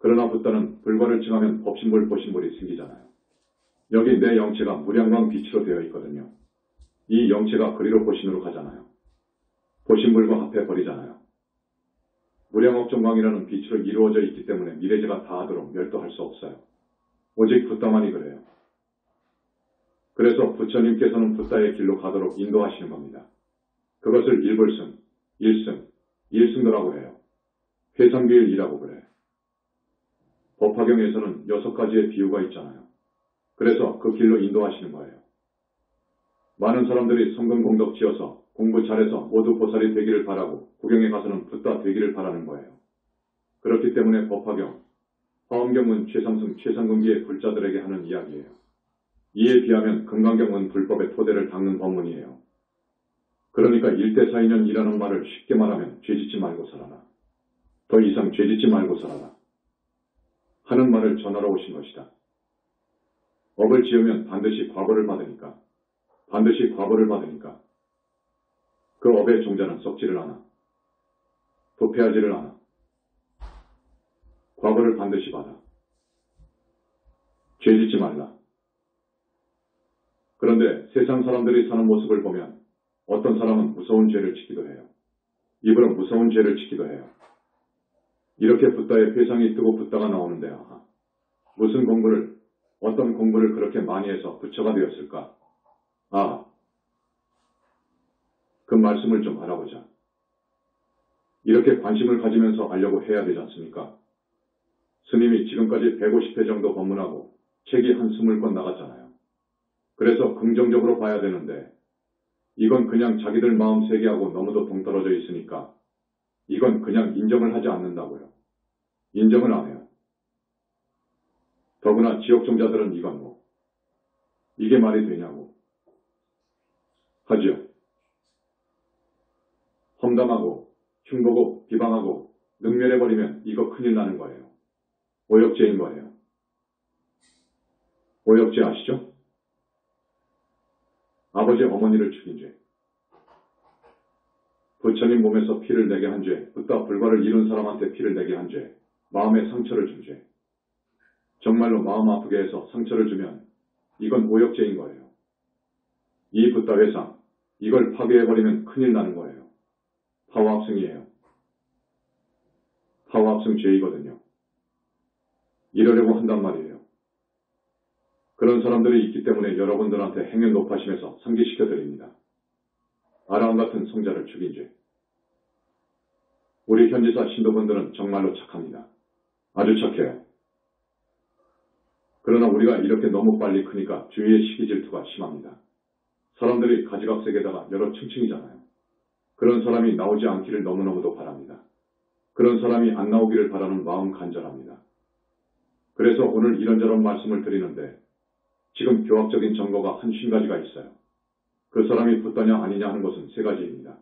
그러나 붓다는 불과를 칭하면 법신불, 보신불이 생기잖아요. 여기 내 영체가 무량광 빛으로 되어 있거든요. 이 영체가 그리로 보신으로 가잖아요. 보신불과 합해버리잖아요. 무량억정광이라는 빛으로 이루어져 있기 때문에 미래제가 다하도록 멸도할 수 없어요. 오직 붓다만이 그래요. 그래서 부처님께서는 붓다의 길로 가도록 인도하시는 겁니다. 그것을 일불승, 일승, 일승도라고 해요. 회상비일이라고 그래요. 법화경에서는 6가지의 비유가 있잖아요. 그래서 그 길로 인도하시는 거예요. 많은 사람들이 성근공덕 지어서 공부 잘해서 모두 보살이 되기를 바라고 구경에 가서는 붓다 되기를 바라는 거예요. 그렇기 때문에 법화경, 화엄경은 최상승, 최상근기의 불자들에게 하는 이야기예요. 이에 비하면 금강경은 불법의 토대를 닦는 법문이에요. 그러니까 일대사인연이라는 말을 쉽게 말하면 죄짓지 말고 살아라. 더 이상 죄짓지 말고 살아라. 하는 말을 전하러 오신 것이다. 업을 지으면 반드시 과보를 받으니까. 반드시 과보를 받으니까. 그 업의 종자는 썩지를 않아. 도패하지를 않아. 과보를 반드시 받아. 죄짓지 말라. 그런데 세상 사람들이 사는 모습을 보면 어떤 사람은 무서운 죄를 짓기도 해요. 입으로 무서운 죄를 짓기도 해요. 이렇게 붓다에 회상이 뜨고 붓다가 나오는데 무슨 공부를, 어떤 공부를 그렇게 많이 해서 부처가 되었을까? 그 말씀을 좀 알아보자. 이렇게 관심을 가지면서 알려고 해야 되지 않습니까? 스님이 지금까지 150회 정도 법문하고 책이 한 20권 나갔잖아요. 그래서 긍정적으로 봐야 되는데 이건 그냥 자기들 마음 세계하고 너무도 동떨어져 있으니까 이건 그냥 인정을 하지 않는다고요. 인정을 안 해요. 더구나 지옥종자들은 이건 이게 말이 되냐고 하죠. 험담하고 흉보고 비방하고 능멸해버리면 이거 큰일 나는 거예요. 오역죄인 거예요. 오역죄 아시죠? 아버지 어머니를 죽인 죄. 부처님 몸에서 피를 내게 한 죄, 붓다 불과를 이룬 사람한테 피를 내게 한 죄, 마음에 상처를 준 죄. 정말로 마음 아프게 해서 상처를 주면 이건 오역죄인 거예요. 이 붓다 회상, 이걸 파괴해버리면 큰일 나는 거예요. 파워합승이에요. 파워합승 죄이거든요. 이러려고 한단 말이에요. 그런 사람들이 있기 때문에 여러분들한테 행여 높아심에서 상기시켜드립니다. 아라함 같은 성자를 죽인 죄. 우리 현지사 신도분들은 정말로 착합니다. 아주 착해요. 그러나 우리가 이렇게 너무 빨리 크니까 주위의 시기 질투가 심합니다. 사람들이 가지각색에다가 여러 층층이잖아요. 그런 사람이 나오지 않기를 너무너무도 바랍니다. 그런 사람이 안 나오기를 바라는 마음 간절합니다. 그래서 오늘 이런저런 말씀을 드리는데 지금 교학적인 정보가 한 50가지가 있어요. 그 사람이 붓다냐 아니냐 하는 것은 3가지입니다.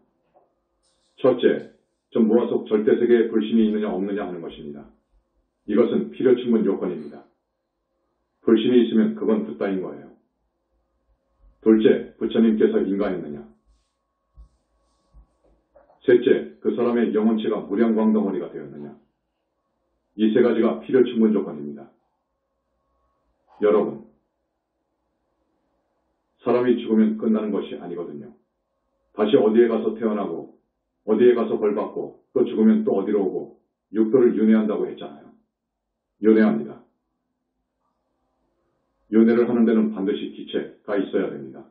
첫째, 전 무아 속 절대세계에 불신이 있느냐 없느냐 하는 것입니다. 이것은 필요충분 요건입니다. 불신이 있으면 그건 붓다인 거예요. 둘째, 부처님께서 인가했느냐. 셋째, 그 사람의 영혼체가 무량광덩어리가 되었느냐. 이 3가지가 필요충분 조건입니다. 여러분, 사람이 죽으면 끝나는 것이 아니거든요. 다시 어디에 가서 태어나고 어디에 가서 벌받고 또 죽으면 또 어디로 오고 육도를 윤회한다고 했잖아요. 윤회합니다. 윤회를 하는 데는 반드시 기체가 있어야 됩니다.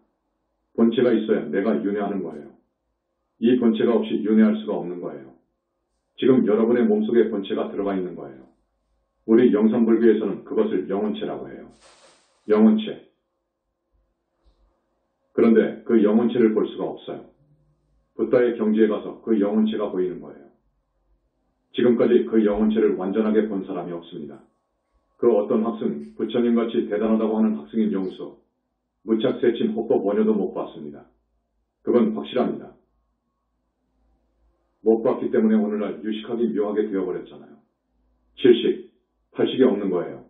본체가 있어야 내가 윤회하는 거예요. 이 본체가 없이 윤회할 수가 없는 거예요. 지금 여러분의 몸속에 본체가 들어가 있는 거예요. 우리 영산불교에서는 그것을 영혼체라고 해요. 영혼체. 그런데 그 영혼체를 볼 수가 없어요. 붓다의 경지에 가서 그 영혼체가 보이는 거예요. 지금까지 그 영혼체를 완전하게 본 사람이 없습니다. 그 어떤 학생, 부처님같이 대단하다고 하는 학생인 용수, 무착 세친 호법 원효도 못 봤습니다. 그건 확실합니다. 못 봤기 때문에 오늘날 유식하기 묘하게 되어버렸잖아요. 70, 80이 없는 거예요.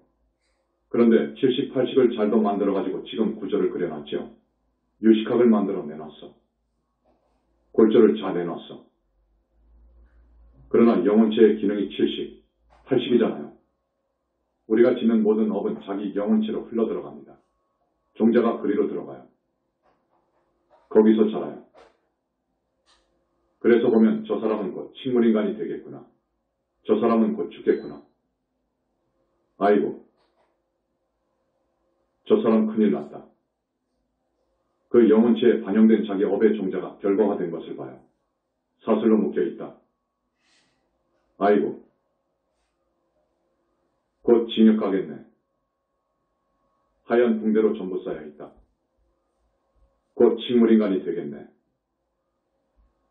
그런데 70, 80을 잘도 만들어가지고 지금 구조를 그려놨죠. 유식학을 만들어 내놨어. 골조를 잘 내놨어. 그러나 영혼체의 기능이 70, 80이잖아요. 우리가 짓는 모든 업은 자기 영혼체로 흘러들어갑니다. 종자가 그리로 들어가요. 거기서 자라요. 그래서 보면 저 사람은 곧 식물인간이 되겠구나. 저 사람은 곧 죽겠구나. 아이고, 저 사람 큰일 났다. 그 영혼체에 반영된 자기 업의 종자가 결과화된 것을 봐요. 사슬로 묶여있다. 아이고, 곧 징역 가겠네. 하얀 붕대로 전부 쌓여있다. 곧 식물인간이 되겠네.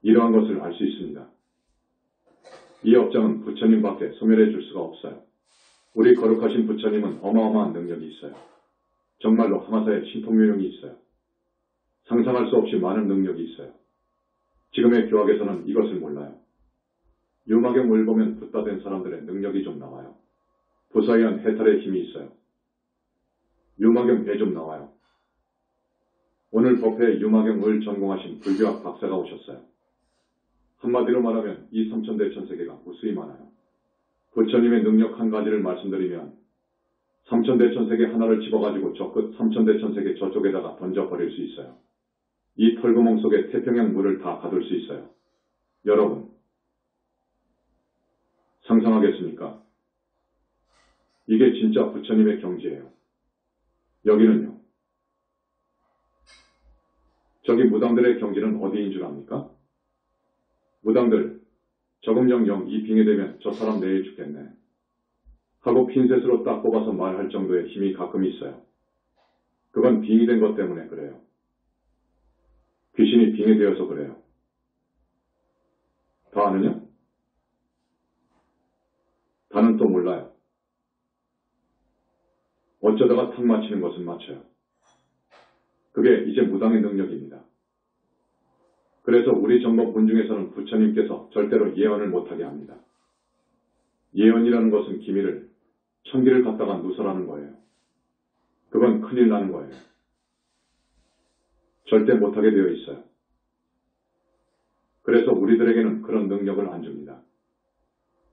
이러한 것을 알 수 있습니다. 이 업장은 부처님밖에 소멸해 줄 수가 없어요. 우리 거룩하신 부처님은 어마어마한 능력이 있어요. 정말로 하마사의 신통묘용이 있어요. 상상할 수 없이 많은 능력이 있어요. 지금의 교학에서는 이것을 몰라요. 유마경을 보면 붓다된 사람들의 능력이 좀 나와요. 부사위한 해탈의 힘이 있어요. 유마경에 좀 나와요. 오늘 법회에 유마경을 전공하신 불교학 박사가 오셨어요. 한마디로 말하면 이 삼천대천세계가 무수히 많아요. 부처님의 능력 한 가지를 말씀드리면 삼천대천세계 하나를 집어가지고 저 끝 삼천대천세계 저쪽에다가 던져버릴 수 있어요. 이 털구멍 속에 태평양 물을 다 가둘 수 있어요. 여러분, 상상하겠습니까? 이게 진짜 부처님의 경지예요. 여기는요. 저기 무당들의 경지는 어디인 줄 압니까? 무당들, 저금령 이 빙에 되면 저 사람 내일 죽겠네. 하고 핀셋으로 딱 뽑아서 말할 정도의 힘이 가끔 있어요. 그건 빙이 된 것 때문에 그래요. 귀신이 빙이 되어서 그래요. 다 아느냐? 다는 또 몰라요. 어쩌다가 탁 맞히는 것은 맞춰요. 그게 이제 무당의 능력입니다. 그래서 우리 정법문 중에서는 부처님께서 절대로 예언을 못하게 합니다. 예언이라는 것은 기밀을, 천기를 갖다가 누설하는 거예요. 그건 큰일 나는 거예요. 절대 못하게 되어 있어요. 그래서 우리들에게는 그런 능력을 안 줍니다.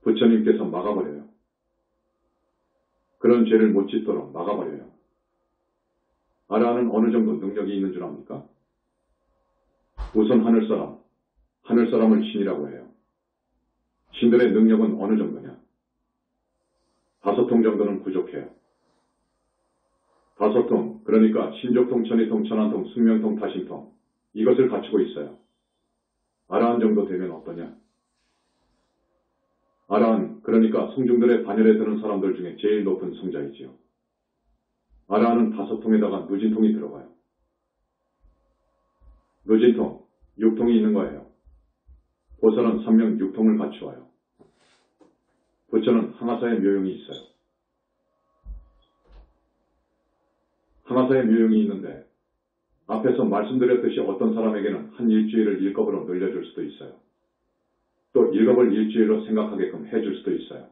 부처님께서 막아버려요. 그런 죄를 못 짓도록 막아버려요. 아라는 어느 정도 능력이 있는 줄 압니까? 우선 하늘사람을 신이라고 해요. 신들의 능력은 어느 정도냐? 5통 정도는 부족해요. 5통, 그러니까 신족통, 천이통, 천안통, 숙명통, 타신통, 이것을 갖추고 있어요. 아라한 정도 되면 어떠냐? 아라한, 그러니까 성중들의 반열에 드는 사람들 중에 제일 높은 성자이지요. 아라한은 5통에다가 누진통이 들어가요. 누진통, 6통이 있는 거예요. 보살은 3명 6통을 갖추어요. 부처는 항아사의 묘용이 있어요. 항아사의 묘용이 있는데 앞에서 말씀드렸듯이 어떤 사람에게는 한 일주일을 1겁으로 늘려줄 수도 있어요. 또 1겁을 일주일로 생각하게끔 해줄 수도 있어요.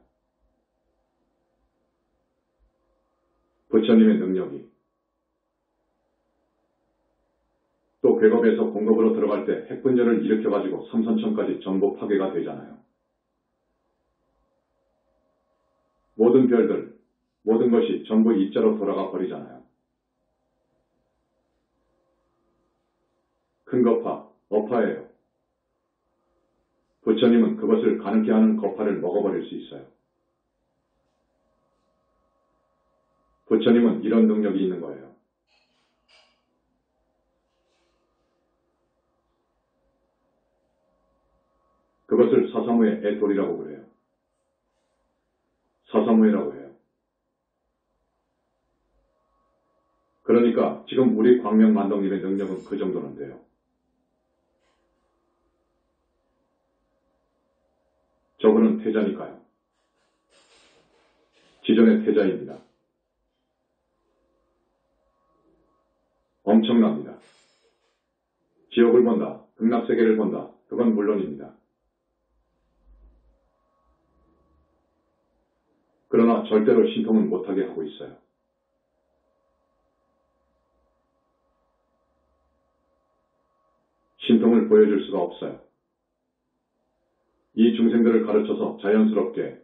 부처님의 능력이. 또 괴겁에서 공겁으로 들어갈 때 핵분열을 일으켜가지고 삼선천까지 전부 파괴가 되잖아요. 모든 별들, 모든 것이 전부 입자로 돌아가 버리잖아요. 큰 거파, 어파예요. 부처님은 그것을 가능케 하는 거파를 먹어버릴 수 있어요. 부처님은 이런 능력이 있는 거예요. 그것을 사사무의 애돌이라고 그래요. 사사무예라고 해요. 그러니까 지금 우리 광명만덕님의 능력은 그 정도는 돼요. 저분은 태자니까요. 지존의 태자입니다. 엄청납니다. 지옥을 본다, 극락세계를 본다, 그건 물론입니다. 그러나 절대로 신통은 못하게 하고 있어요. 신통을 보여줄 수가 없어요. 이 중생들을 가르쳐서 자연스럽게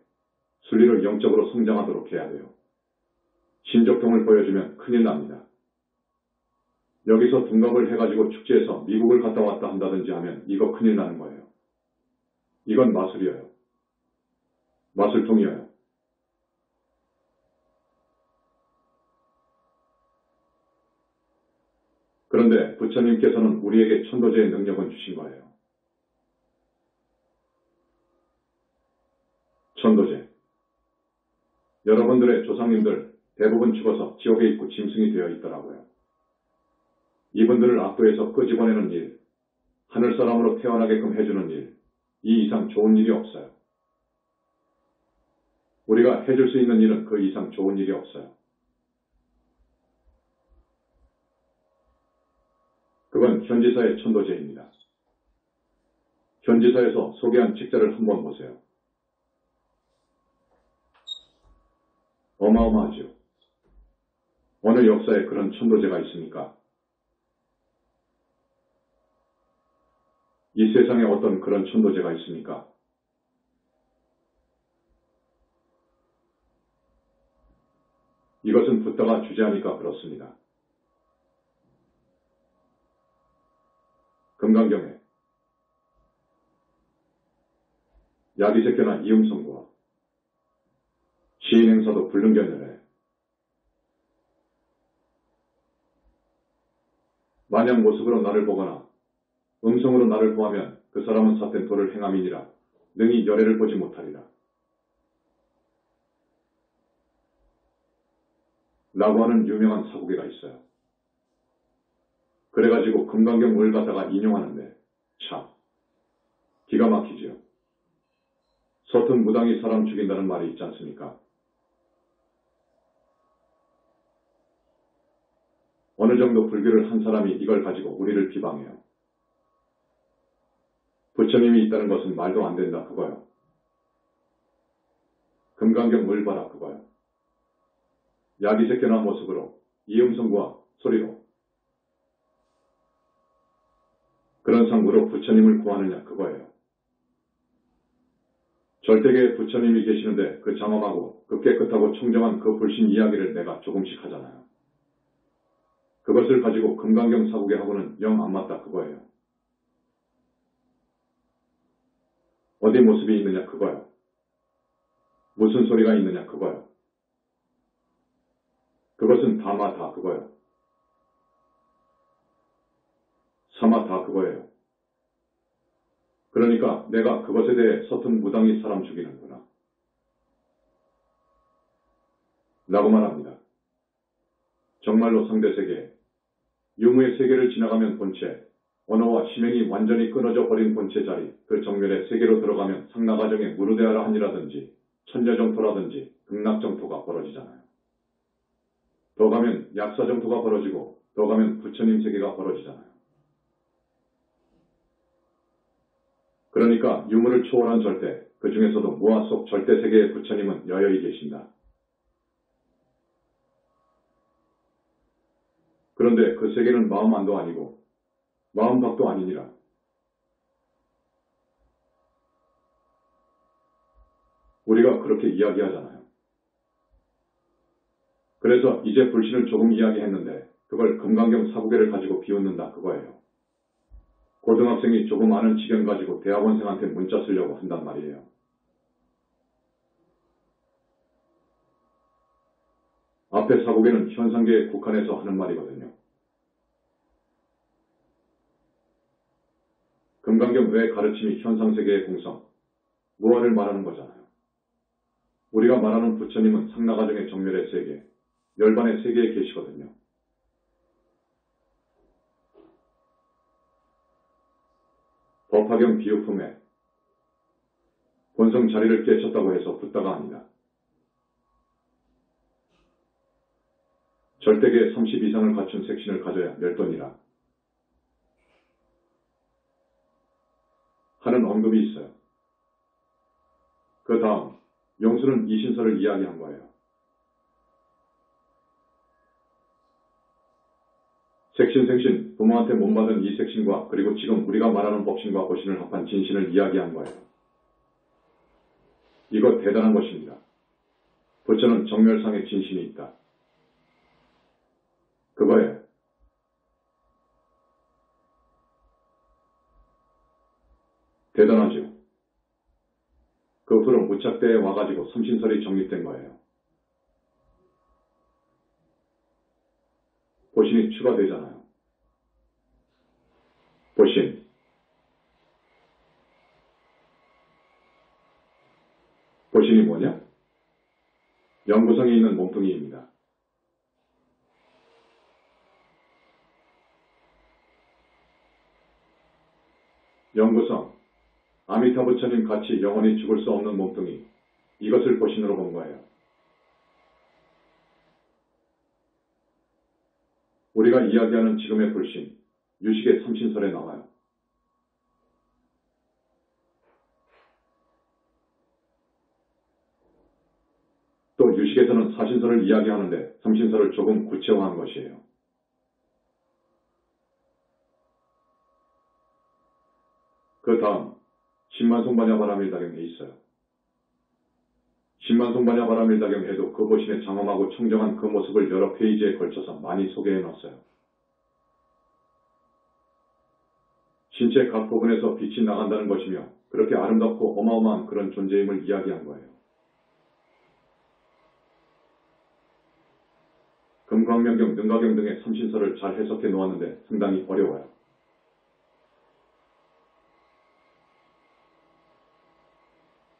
순리를 영적으로 성장하도록 해야 돼요. 신족통을 보여주면 큰일 납니다. 여기서 둔갑을 해가지고 축제에서 미국을 갔다 왔다 한다든지 하면 이거 큰일 나는 거예요. 이건 마술이에요. 마술통이에요. 그런데 부처님께서는 우리에게 천도제의 능력은 주신 거예요. 천도제. 여러분들의 조상님들 대부분 죽어서 지옥에 있고 짐승이 되어 있더라고요. 이분들을 악도에서 끄집어내는 일, 하늘사람으로 태어나게끔 해주는 일, 이 이상 좋은 일이 없어요. 우리가 해줄 수 있는 일은 그 이상 좋은 일이 없어요. 그건 현지사의 천도제입니다. 현지사에서 소개한 책자를 한번 보세요. 어마어마하죠. 어느 역사에 그런 천도제가 있습니까? 이 세상에 어떤 그런 천도제가 있습니까? 이것은 붓다가 주제하니까 그렇습니다. 금강경에 야기새끼나 이음성구와 시인행사도 불능견열해 만약 모습으로 나를 보거나 음성으로 나를 보하면 그 사람은 삿된 도를 행함이니라 능히 열애를 보지 못하리라. 라고 하는 유명한 사국에가 있어요. 그래가지고 금강경을 갖다가 인용하는데 참 기가 막히지요. 서툰 무당이 사람 죽인다는 말이 있지 않습니까? 어느 정도 불교를 한 사람이 이걸 가지고 우리를 비방해요. 부처님이 있다는 것은 말도 안 된다 그거요. 금강경 물 봐라 그거요. 야기새끼나 모습으로 이음성과 소리로 그런 상으로 부처님을 구하느냐 그거예요. 절대계에 부처님이 계시는데 그 장엄하고 그 깨끗하고 청정한 그 불신 이야기를 내가 조금씩 하잖아요. 그것을 가지고 금강경 사국에하고는 영 안 맞다 그거예요. 어디 모습이 있느냐 그거요. 무슨 소리가 있느냐 그거요. 그것은 다마 다 그거요. 사마 다 그거예요. 그러니까 내가 그것에 대해 서툰 무당이 사람 죽이는구나. 라고 말합니다. 정말로 상대세계, 유무의 세계를 지나가면 본체, 언어와 심행이 완전히 끊어져 버린 본체 자리, 그 정멸의 세계로 들어가면 상나가정에 무르대하라 하니라든지 천녀정토라든지 극락정토가 벌어지잖아요. 더 가면 약사정토가 벌어지고 더 가면 부처님 세계가 벌어지잖아요. 그러니까 유무를 초월한 절대, 그 중에서도 무아 속 절대 세계의 부처님은 여여히 계신다. 그런데 그 세계는 마음안도 아니고 마음밖도 아니니라. 우리가 그렇게 이야기하잖아요. 그래서 이제 불신을 조금 이야기했는데 그걸 금강경 사부계를 가지고 비웃는다 그거예요. 고등학생이 조금 아는 지경 가지고 대학원생한테 문자 쓰려고 한단 말이에요. 앞에 사고계는 현상계에 국한해서 하는 말이거든요. 금강경 외 가르침이 현상세계의 공성, 무아를 말하는 거잖아요. 우리가 말하는 부처님은 상나가정의 정멸의 세계, 열반의 세계에 계시거든요. 법화경 비유품에 본성 자리를 깨쳤다고 해서 붓다가 아니다. 절대계 30 이상을 갖춘 색신을 가져야 멸돈이라 하는 언급이 있어요. 그 다음 용수는 이신설을 이야기한 거예요. 색신, 부모한테 못 받은 이 색신과 그리고 지금 우리가 말하는 법신과 보신을 합한 진신을 이야기한 거예요. 이거 대단한 것입니다. 부처는 정멸상의 진신이 있다. 그거예요. 대단하죠. 그 후로 무착대에 와가지고 섬신설이 정립된 거예요. 보신이 추가되잖아요. 보신. 보신이 뭐냐? 연구성에 있는 몸뚱이입니다. 연구성. 아미타 부처님 같이 영원히 죽을 수 없는 몸뚱이. 이것을 보신으로 본 거예요. 우리가 이야기하는 지금의 불신, 유식의 삼신설에 나와요. 또 유식에서는 사신설을 이야기하는데 삼신설을 조금 구체화한 것이에요. 그 다음 신만송반야바라밀다경에 있어요. 신만송반야바라밀다경에도 그 보신의 장엄하고 청정한 그 모습을 여러 페이지에 걸쳐서 많이 소개해 놨어요. 신체 각 부분에서 빛이 나간다는 것이며 그렇게 아름답고 어마어마한 그런 존재임을 이야기한 거예요. 금광명경, 능가경 등의 삼신설을 잘 해석해 놓았는데 상당히 어려워요.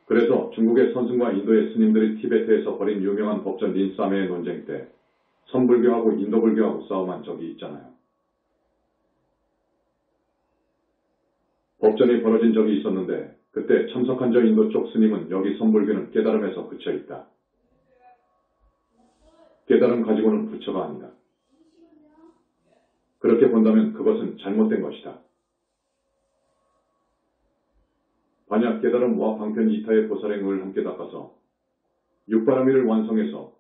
그래서 중국의 선승과 인도의 스님들이 티베트에서 벌인 유명한 법전 린싸매의 논쟁 때 선불교하고 인도불교하고 싸움한 적이 있잖아요. 법전이 벌어진 적이 있었는데 그때 참석한 저 인도 쪽 스님은 여기 선불교는 깨달음에서 그쳐있다. 깨달음 가지고는 부처가 아니다. 그렇게 본다면 그것은 잘못된 것이다. 만약 깨달음과 방편 이타의 보살행을 함께 닦아서 육바라밀을 완성해서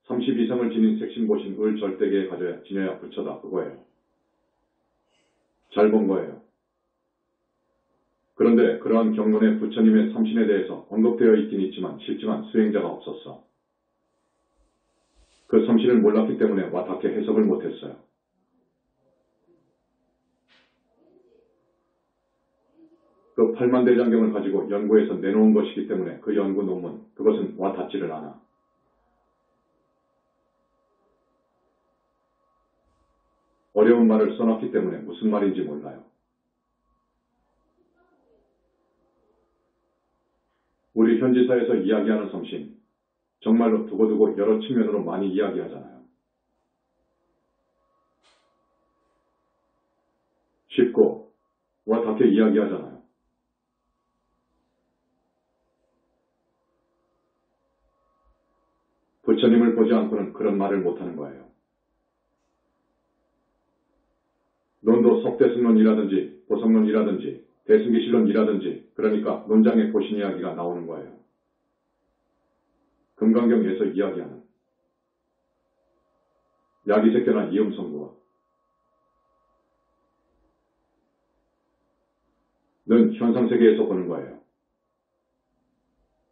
30 이상을 지닌 색신보신 을 절대계에 가져야 지녀야 부처다 그거예요. 잘 본 거예요. 그런데 그러한 경론에 부처님의 삼신에 대해서 언급되어 있긴 있지만 실증한 수행자가 없었어. 그 삼신을 몰랐기 때문에 와닿게 해석을 못했어요. 그 8만 대장경을 가지고 연구해서 내놓은 것이기 때문에 그 연구 논문, 그것은 와닿지를 않아. 어려운 말을 써놨기 때문에 무슨 말인지 몰라요. 우리 현지사에서 이야기하는 삼신, 정말로 두고두고 여러 측면으로 많이 이야기하잖아요. 쉽고 와닿게 이야기하잖아요. 부처님을 보지 않고는 그런 말을 못하는 거예요. 논도 석대승론이라든지 보성론이라든지 대승기실론이라든지 그러니까 논장의 보신 이야기가 나오는 거예요. 금강경에서 이야기하는 야기색견화 이음성구와 는 현상세계에서 보는 거예요.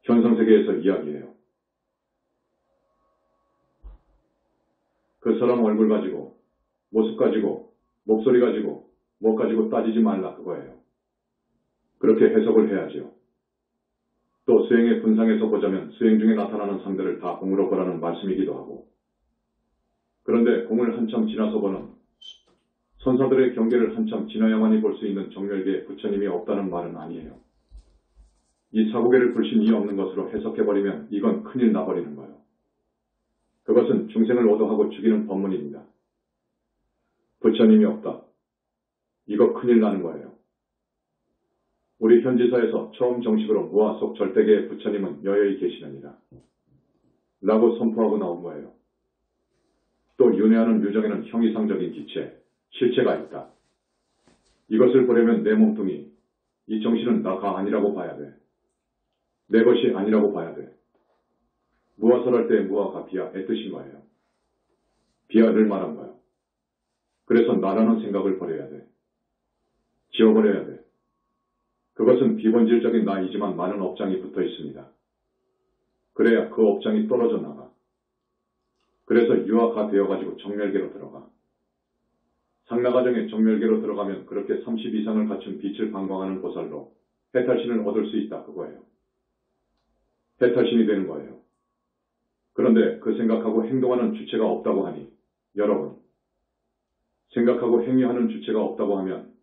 현상세계에서 이야기해요. 그 사람 얼굴 가지고, 모습 가지고, 목소리 가지고, 뭐 가지고 따지지 말라 그거예요. 그렇게 해석을 해야지요. 또 수행의 분상에서 보자면 수행 중에 나타나는 상들을 다 공으로 보라는 말씀이기도 하고 그런데 공을 한참 지나서 보는 선사들의 경계를 한참 지나야만이 볼 수 있는 정멸계에 부처님이 없다는 말은 아니에요. 이 사고계를 불신이 없는 것으로 해석해버리면 이건 큰일 나버리는 거예요. 그것은 중생을 오도하고 죽이는 법문입니다. 부처님이 없다. 이거 큰일 나는 거예요. 우리 현지사에서 처음 정식으로 무아속 절대계의 부처님은 여여히 계시느니라 라고 선포하고 나온 거예요. 또 윤회하는 유정에는 형이상적인 기체, 실체가 있다. 이것을 보려면 내 몸뚱이, 이 정신은 나가 아니라고 봐야 돼. 내 것이 아니라고 봐야 돼. 무아설할 때 무아가 비아 애뜻인 거예요. 비아를 말한 거예요. 그래서 나라는 생각을 버려야 돼. 지워버려야 돼. 그것은 비본질적인 나이지만 많은 업장이 붙어 있습니다. 그래야 그 업장이 떨어져 나가. 그래서 유아가 되어가지고 정멸계로 들어가. 상나가정의 정멸계로 들어가면 그렇게 30 이상을 갖춘 빛을 방광하는 보살로 해탈신을 얻을 수 있다 그거예요. 해탈신이 되는 거예요. 그런데 그 생각하고 행동하는 주체가 없다고 하니 여러분 생각하고 행위하는 주체가 없다고 하면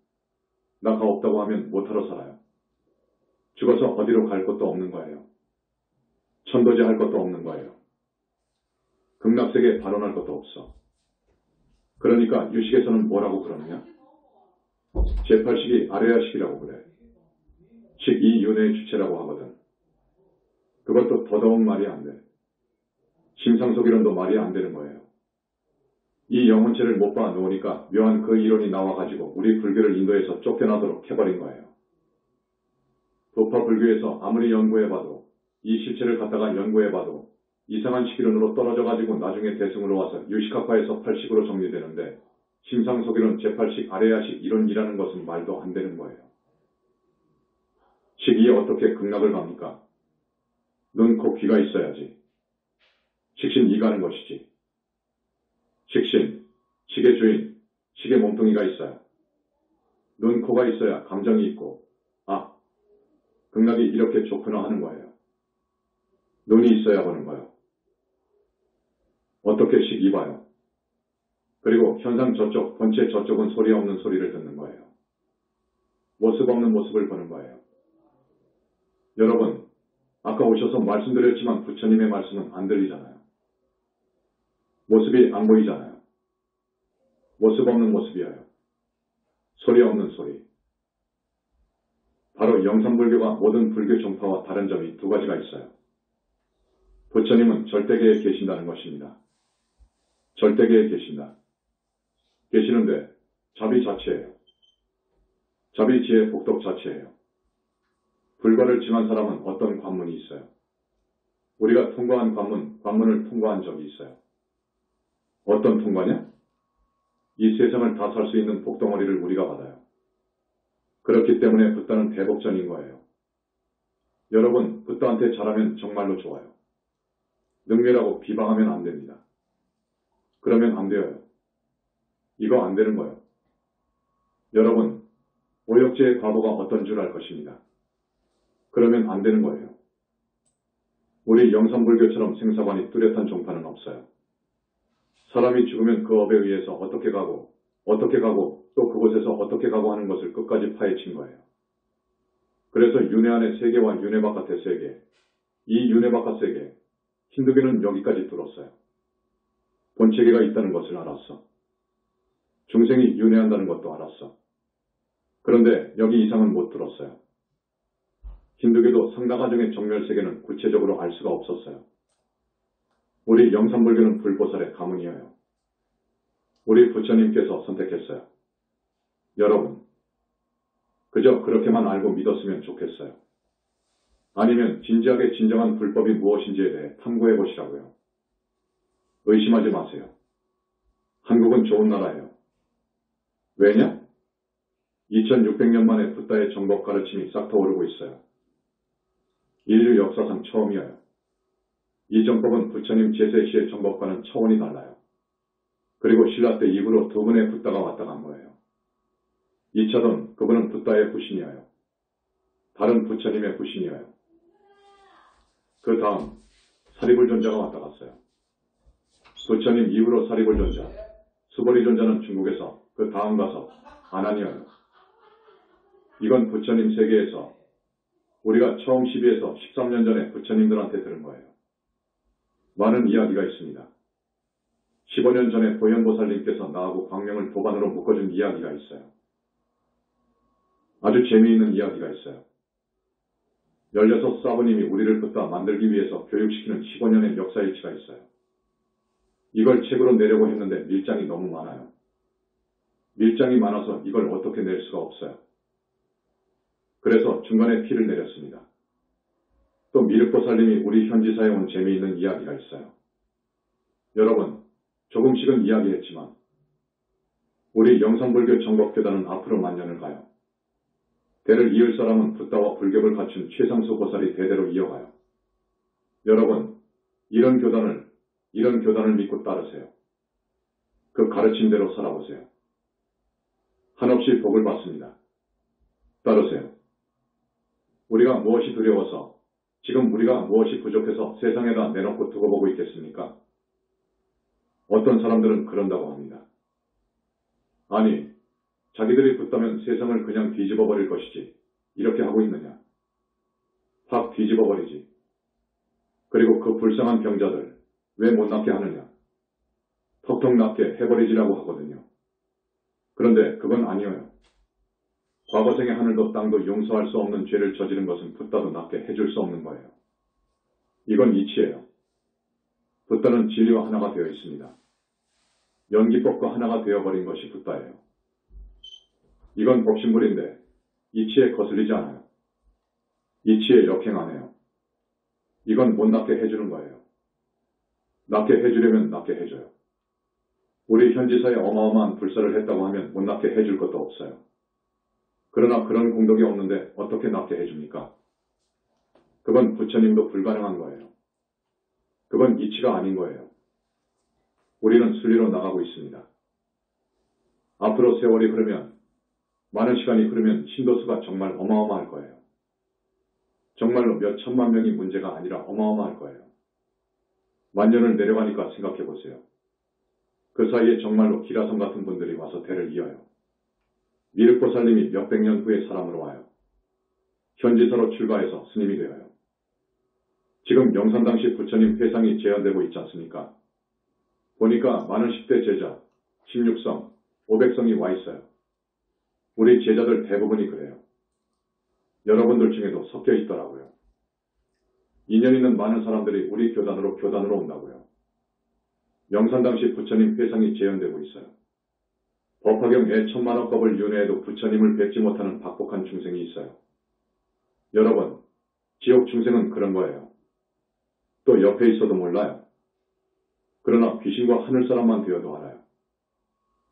나가 없다고 하면 못하러 살아요. 죽어서 어디로 갈 것도 없는 거예요. 천도제 할 것도 없는 거예요. 극락세계 발언할 것도 없어. 그러니까 유식에서는 뭐라고 그러느냐? 제8식이 아레아식이라고 그래. 식 이 윤회의 주체라고 하거든. 그것도 더더욱 말이 안 돼. 심상속이론도 말이 안 되는 거예요. 이 영혼체를 못 봐 놓으니까 묘한 그 이론이 나와가지고 우리 불교를 인도에서 쫓겨나도록 해버린 거예요. 도파 불교에서 아무리 연구해봐도 이 실체를 갖다가 연구해봐도 이상한 식이론으로 떨어져가지고 나중에 대승으로 와서 유식학파에서 8식으로 정리되는데 심상속이론 제8식 아레아식 이론이라는 것은 말도 안 되는 거예요. 식이 어떻게 극락을 갑니까? 눈, 코, 귀가 있어야지. 식신 이가 하는 것이지. 식신, 식의 주인, 식의 몸뚱이가 있어야. 눈, 코가 있어야 감정이 있고 아, 극락이 이렇게 좋구나 하는 거예요. 눈이 있어야 보는 거예요. 어떻게 식이 봐요. 그리고 현상 저쪽, 본체 저쪽은 소리 없는 소리를 듣는 거예요. 모습 없는 모습을 보는 거예요. 여러분, 아까 오셔서 말씀드렸지만 부처님의 말씀은 안 들리잖아요. 모습이 안 보이잖아요. 모습 없는 모습이에요. 소리 없는 소리. 바로 영산불교가 모든 불교 종파와 다른 점이 두 가지가 있어요. 부처님은 절대계에 계신다는 것입니다. 절대계에 계신다. 계시는데 자비 자체예요. 자비 지혜 복덕 자체예요. 불과를 증한 사람은 어떤 관문이 있어요? 우리가 통과한 관문을 통과한 적이 있어요. 어떤 통과냐? 이 세상을 다 살 수 있는 복덩어리를 우리가 받아요. 그렇기 때문에 붓다는 대복전인 거예요. 여러분, 붓다한테 잘하면 정말로 좋아요. 능멸하고 비방하면 안 됩니다. 그러면 안 돼요. 이거 안 되는 거예요. 여러분, 오역제의 과보가 어떤 줄 알 것입니다. 그러면 안 되는 거예요. 우리 영산불교처럼 생사관이 뚜렷한 종파는 없어요. 사람이 죽으면 그 업에 의해서 어떻게 가고 또 그곳에서 어떻게 가고 하는 것을 끝까지 파헤친 거예요. 그래서 윤회 안의 세계와 윤회 바깥의 세계, 이 윤회 바깥 세계, 힌두교는 여기까지 뚫었어요. 본체계가 있다는 것을 알았어. 중생이 윤회한다는 것도 알았어. 그런데 여기 이상은 못 들었어요. 힌두교도 상나가정의 정멸세계는 구체적으로 알 수가 없었어요. 우리 영산불교는 불보살의 가문이에요. 우리 부처님께서 선택했어요. 여러분, 그저 그렇게만 알고 믿었으면 좋겠어요. 아니면 진지하게 진정한 불법이 무엇인지에 대해 탐구해 보시라고요. 의심하지 마세요. 한국은 좋은 나라예요. 왜냐? 2600년 만에 붓다의 정법 가르침이 싹 터오르고 있어요. 인류 역사상 처음이에요. 이 정법은 부처님 제세 시의 정법과는 차원이 달라요. 그리고 신라 때 이후로 두 분의 붓다가 왔다 간 거예요. 2차던 그분은 붓다의 후신이에요. 다른 부처님의 후신이에요. 그 다음 사리불존자가 왔다 갔어요. 부처님 이후로 사리불존자, 수보리존자는 중국에서 그 다음 가서 아난이에요. 이건 부처님 세계에서 우리가 처음 12에서 13년 전에 부처님들한테 들은 거예요. 많은 이야기가 있습니다. 15년 전에 보현보살님께서 나하고 광명을 도반으로 묶어준 이야기가 있어요. 아주 재미있는 이야기가 있어요. 16 사부님이 우리를 붓다 만들기 위해서 교육시키는 15년의 역사일치가 있어요. 이걸 책으로 내려고 했는데 밀장이 너무 많아요. 밀장이 많아서 이걸 어떻게 낼 수가 없어요. 그래서 중간에 피를 내렸습니다. 또 미륵보살님이 우리 현지사에 온 재미있는 이야기가 있어요. 여러분, 조금씩은 이야기했지만 우리 영산불교 정법교단은 앞으로 만년을 가요. 대를 이을 사람은 붓다와 불ገብ을 갖춘 최상수 보살이 대대로 이어가요. 여러분, 이런 교단을 믿고 따르세요. 그 가르침대로 살아보세요. 한없이 복을 받습니다. 따르세요. 우리가 무엇이 두려워서, 지금 우리가 무엇이 부족해서 세상에다 내놓고 두고 보고 있겠습니까? 어떤 사람들은 그런다고 합니다. 아니, 자기들이 붙다면 세상을 그냥 뒤집어 버릴 것이지 이렇게 하고 있느냐. 확 뒤집어 버리지. 그리고 그 불쌍한 병자들 왜 못 낫게 하느냐. 턱턱 낫게 해버리지라고 하거든요. 그런데 그건 아니에요. 과거생의 하늘도 땅도 용서할 수 없는 죄를 저지른 것은 붓다도 낫게 해줄 수 없는 거예요. 이건 이치예요. 붓다는 진리와 하나가 되어 있습니다. 연기법과 하나가 되어버린 것이 붓다예요. 이건 법신불인데 이치에 거슬리지 않아요. 이치에 역행 안 해요. 이건 못 낫게 해주는 거예요. 낫게 해주려면 낫게 해줘요. 우리 현지사에 어마어마한 불사를 했다고 하면 못 낫게 해줄 것도 없어요. 그러나 그런 공덕이 없는데 어떻게 낫게 해줍니까? 그건 부처님도 불가능한 거예요. 그건 이치가 아닌 거예요. 우리는 순리로 나가고 있습니다. 앞으로 세월이 흐르면, 많은 시간이 흐르면 신도수가 정말 어마어마할 거예요. 정말로 몇 천만 명이 문제가 아니라 어마어마할 거예요. 만년을 내려가니까 생각해 보세요. 그 사이에 정말로 기라성 같은 분들이 와서 대를 이어요. 미륵보살님이 몇백 년 후에 사람으로 와요. 현지사로 출가해서 스님이 되어요. 지금 영산당시 부처님 회상이 재현되고 있지 않습니까? 보니까 많은 10대 제자, 16성, 500성이 와 있어요. 우리 제자들 대부분이 그래요. 여러분들 중에도 섞여 있더라고요. 인연 있는 많은 사람들이 우리 교단으로 온다고요. 영산당시 부처님 회상이 재현되고 있어요. 법화경에 천만억법을 윤회해도 부처님을 뵙지 못하는 박복한 중생이 있어요. 여러분, 지옥 중생은 그런 거예요. 또 옆에 있어도 몰라요. 그러나 귀신과 하늘사람만 되어도 알아요.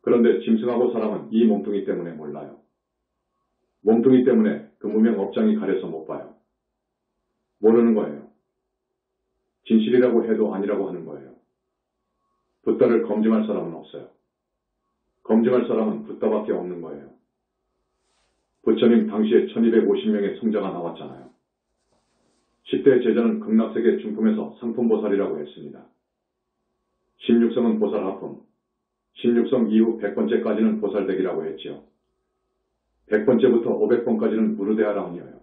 그런데 짐승하고 사람은 이 몸뚱이 때문에 몰라요. 몸뚱이 때문에 그 무명 업장이 가려서 못 봐요. 모르는 거예요. 진실이라고 해도 아니라고 하는 거예요. 붓다를 검증할 사람은 없어요. 검증할 사람은 붓다밖에 없는 거예요. 부처님 당시에 1250명의 성자가 나왔잖아요. 10대 제자는 극락세계 중품에서 상품보살이라고 했습니다. 16성은 보살 하품, 16성 이후 100번째까지는 보살되기라고 했지요. 100번째부터 500번까지는 무르대아라운이에요.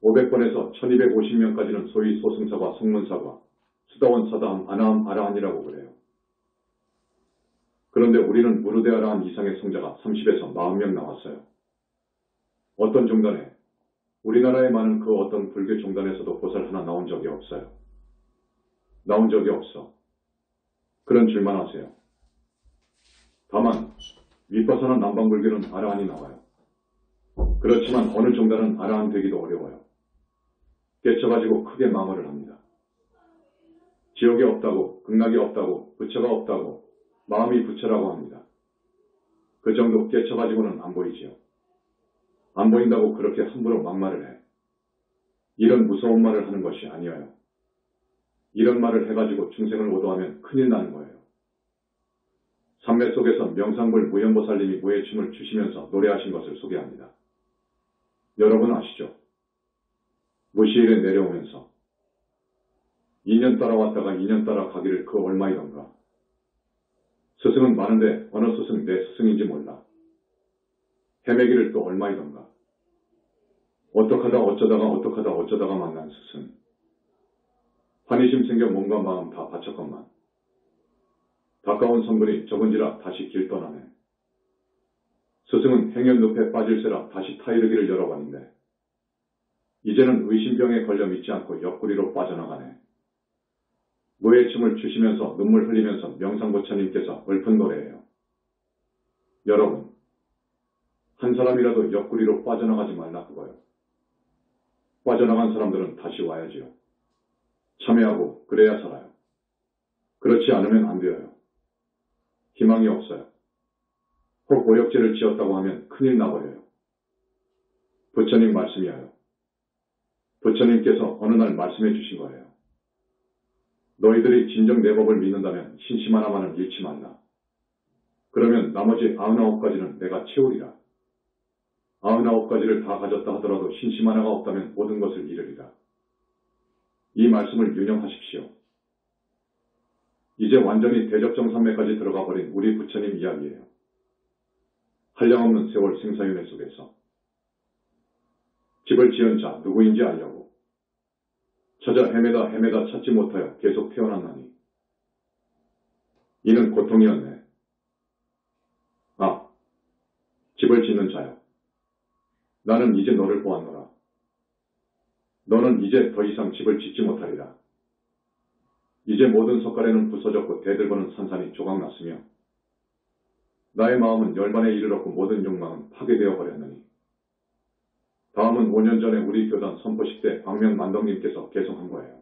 500번에서 1250명까지는 소위 소승사과, 성문사과, 수다원, 사다함, 아나함, 아라한이라고 그래요. 그런데 우리는 무르대아라한 이상의 성자가 30에서 40명 나왔어요. 어떤 종단에, 우리나라에 많은 그 어떤 불교 종단에서도 보살 하나 나온 적이 없어요. 나온 적이 없어. 그런 줄만 아세요. 다만 윗바사나 남방불교는 아라한이 나와요. 그렇지만 어느 종단은 아라한 되기도 어려워요. 깨쳐가지고 크게 망언을 합니다. 지옥이 없다고, 극락이 없다고, 부처가 없다고, 마음이 부처라고 합니다. 그 정도 깨쳐가지고는 안 보이지요. 안 보인다고 그렇게 함부로 막말을 해. 이런 무서운 말을 하는 것이 아니에요. 이런 말을 해가지고 중생을 오도하면 큰일 나는 거예요. 삼매 속에서 명상불 무현보살님이 무예춤을 추시면서 노래하신 것을 소개합니다. 여러분 아시죠? 무시일에 내려오면서 2년 따라왔다가 2년 따라가기를 그 얼마이던가. 스승은 많은데 어느 스승 내 스승인지 몰라. 헤매기를 또 얼마이던가. 어떡하다 어쩌다가 만난 스승. 환희심 생겨 몸과 마음 다 바쳤건만. 가까운 성분이 적은지라 다시 길 떠나네. 스승은 행연늪에 빠질세라 다시 타이르기를 여러 번인데 이제는 의심병에 걸려 믿지 않고 옆구리로 빠져나가네. 무예춤을 추시면서 눈물 흘리면서 명상보처님께서 읊은 노래예요. 여러분, 한 사람이라도 옆구리로 빠져나가지 말라 그거요. 빠져나간 사람들은 다시 와야지요. 참여하고 그래야 살아요. 그렇지 않으면 안 되어요. 희망이 없어요. 혹 오역죄를 지었다고 하면 큰일 나버려요. 부처님 말씀이에요. 부처님께서 어느 날 말씀해 주신 거예요. 너희들이 진정 내 법을 믿는다면 신심 하나만은 잃지 말라. 그러면 나머지 99가지는 내가 채우리라. 99가지를 다 가졌다 하더라도 신심 하나가 없다면 모든 것을 잃으리라. 이 말씀을 유념하십시오. 이제 완전히 대적정산매까지 들어가 버린 우리 부처님 이야기예요. 한량없는 세월 생사윤회 속에서 집을 지은 자 누구인지 알려고 찾아 헤매다 찾지 못하여 계속 태어났나니 이는 고통이었네. 아, 집을 짓는 자여. 나는 이제 너를 보았노라. 너는 이제 더 이상 집을 짓지 못하리라. 이제 모든 석가래는 부서졌고 대들보는 산산이 조각났으며 나의 마음은 열반에 이르렀고 모든 욕망은 파괴되어 버렸느니 다음은 5년 전에 우리 교단 선포식 때 광명만덕님께서 개송한 거예요.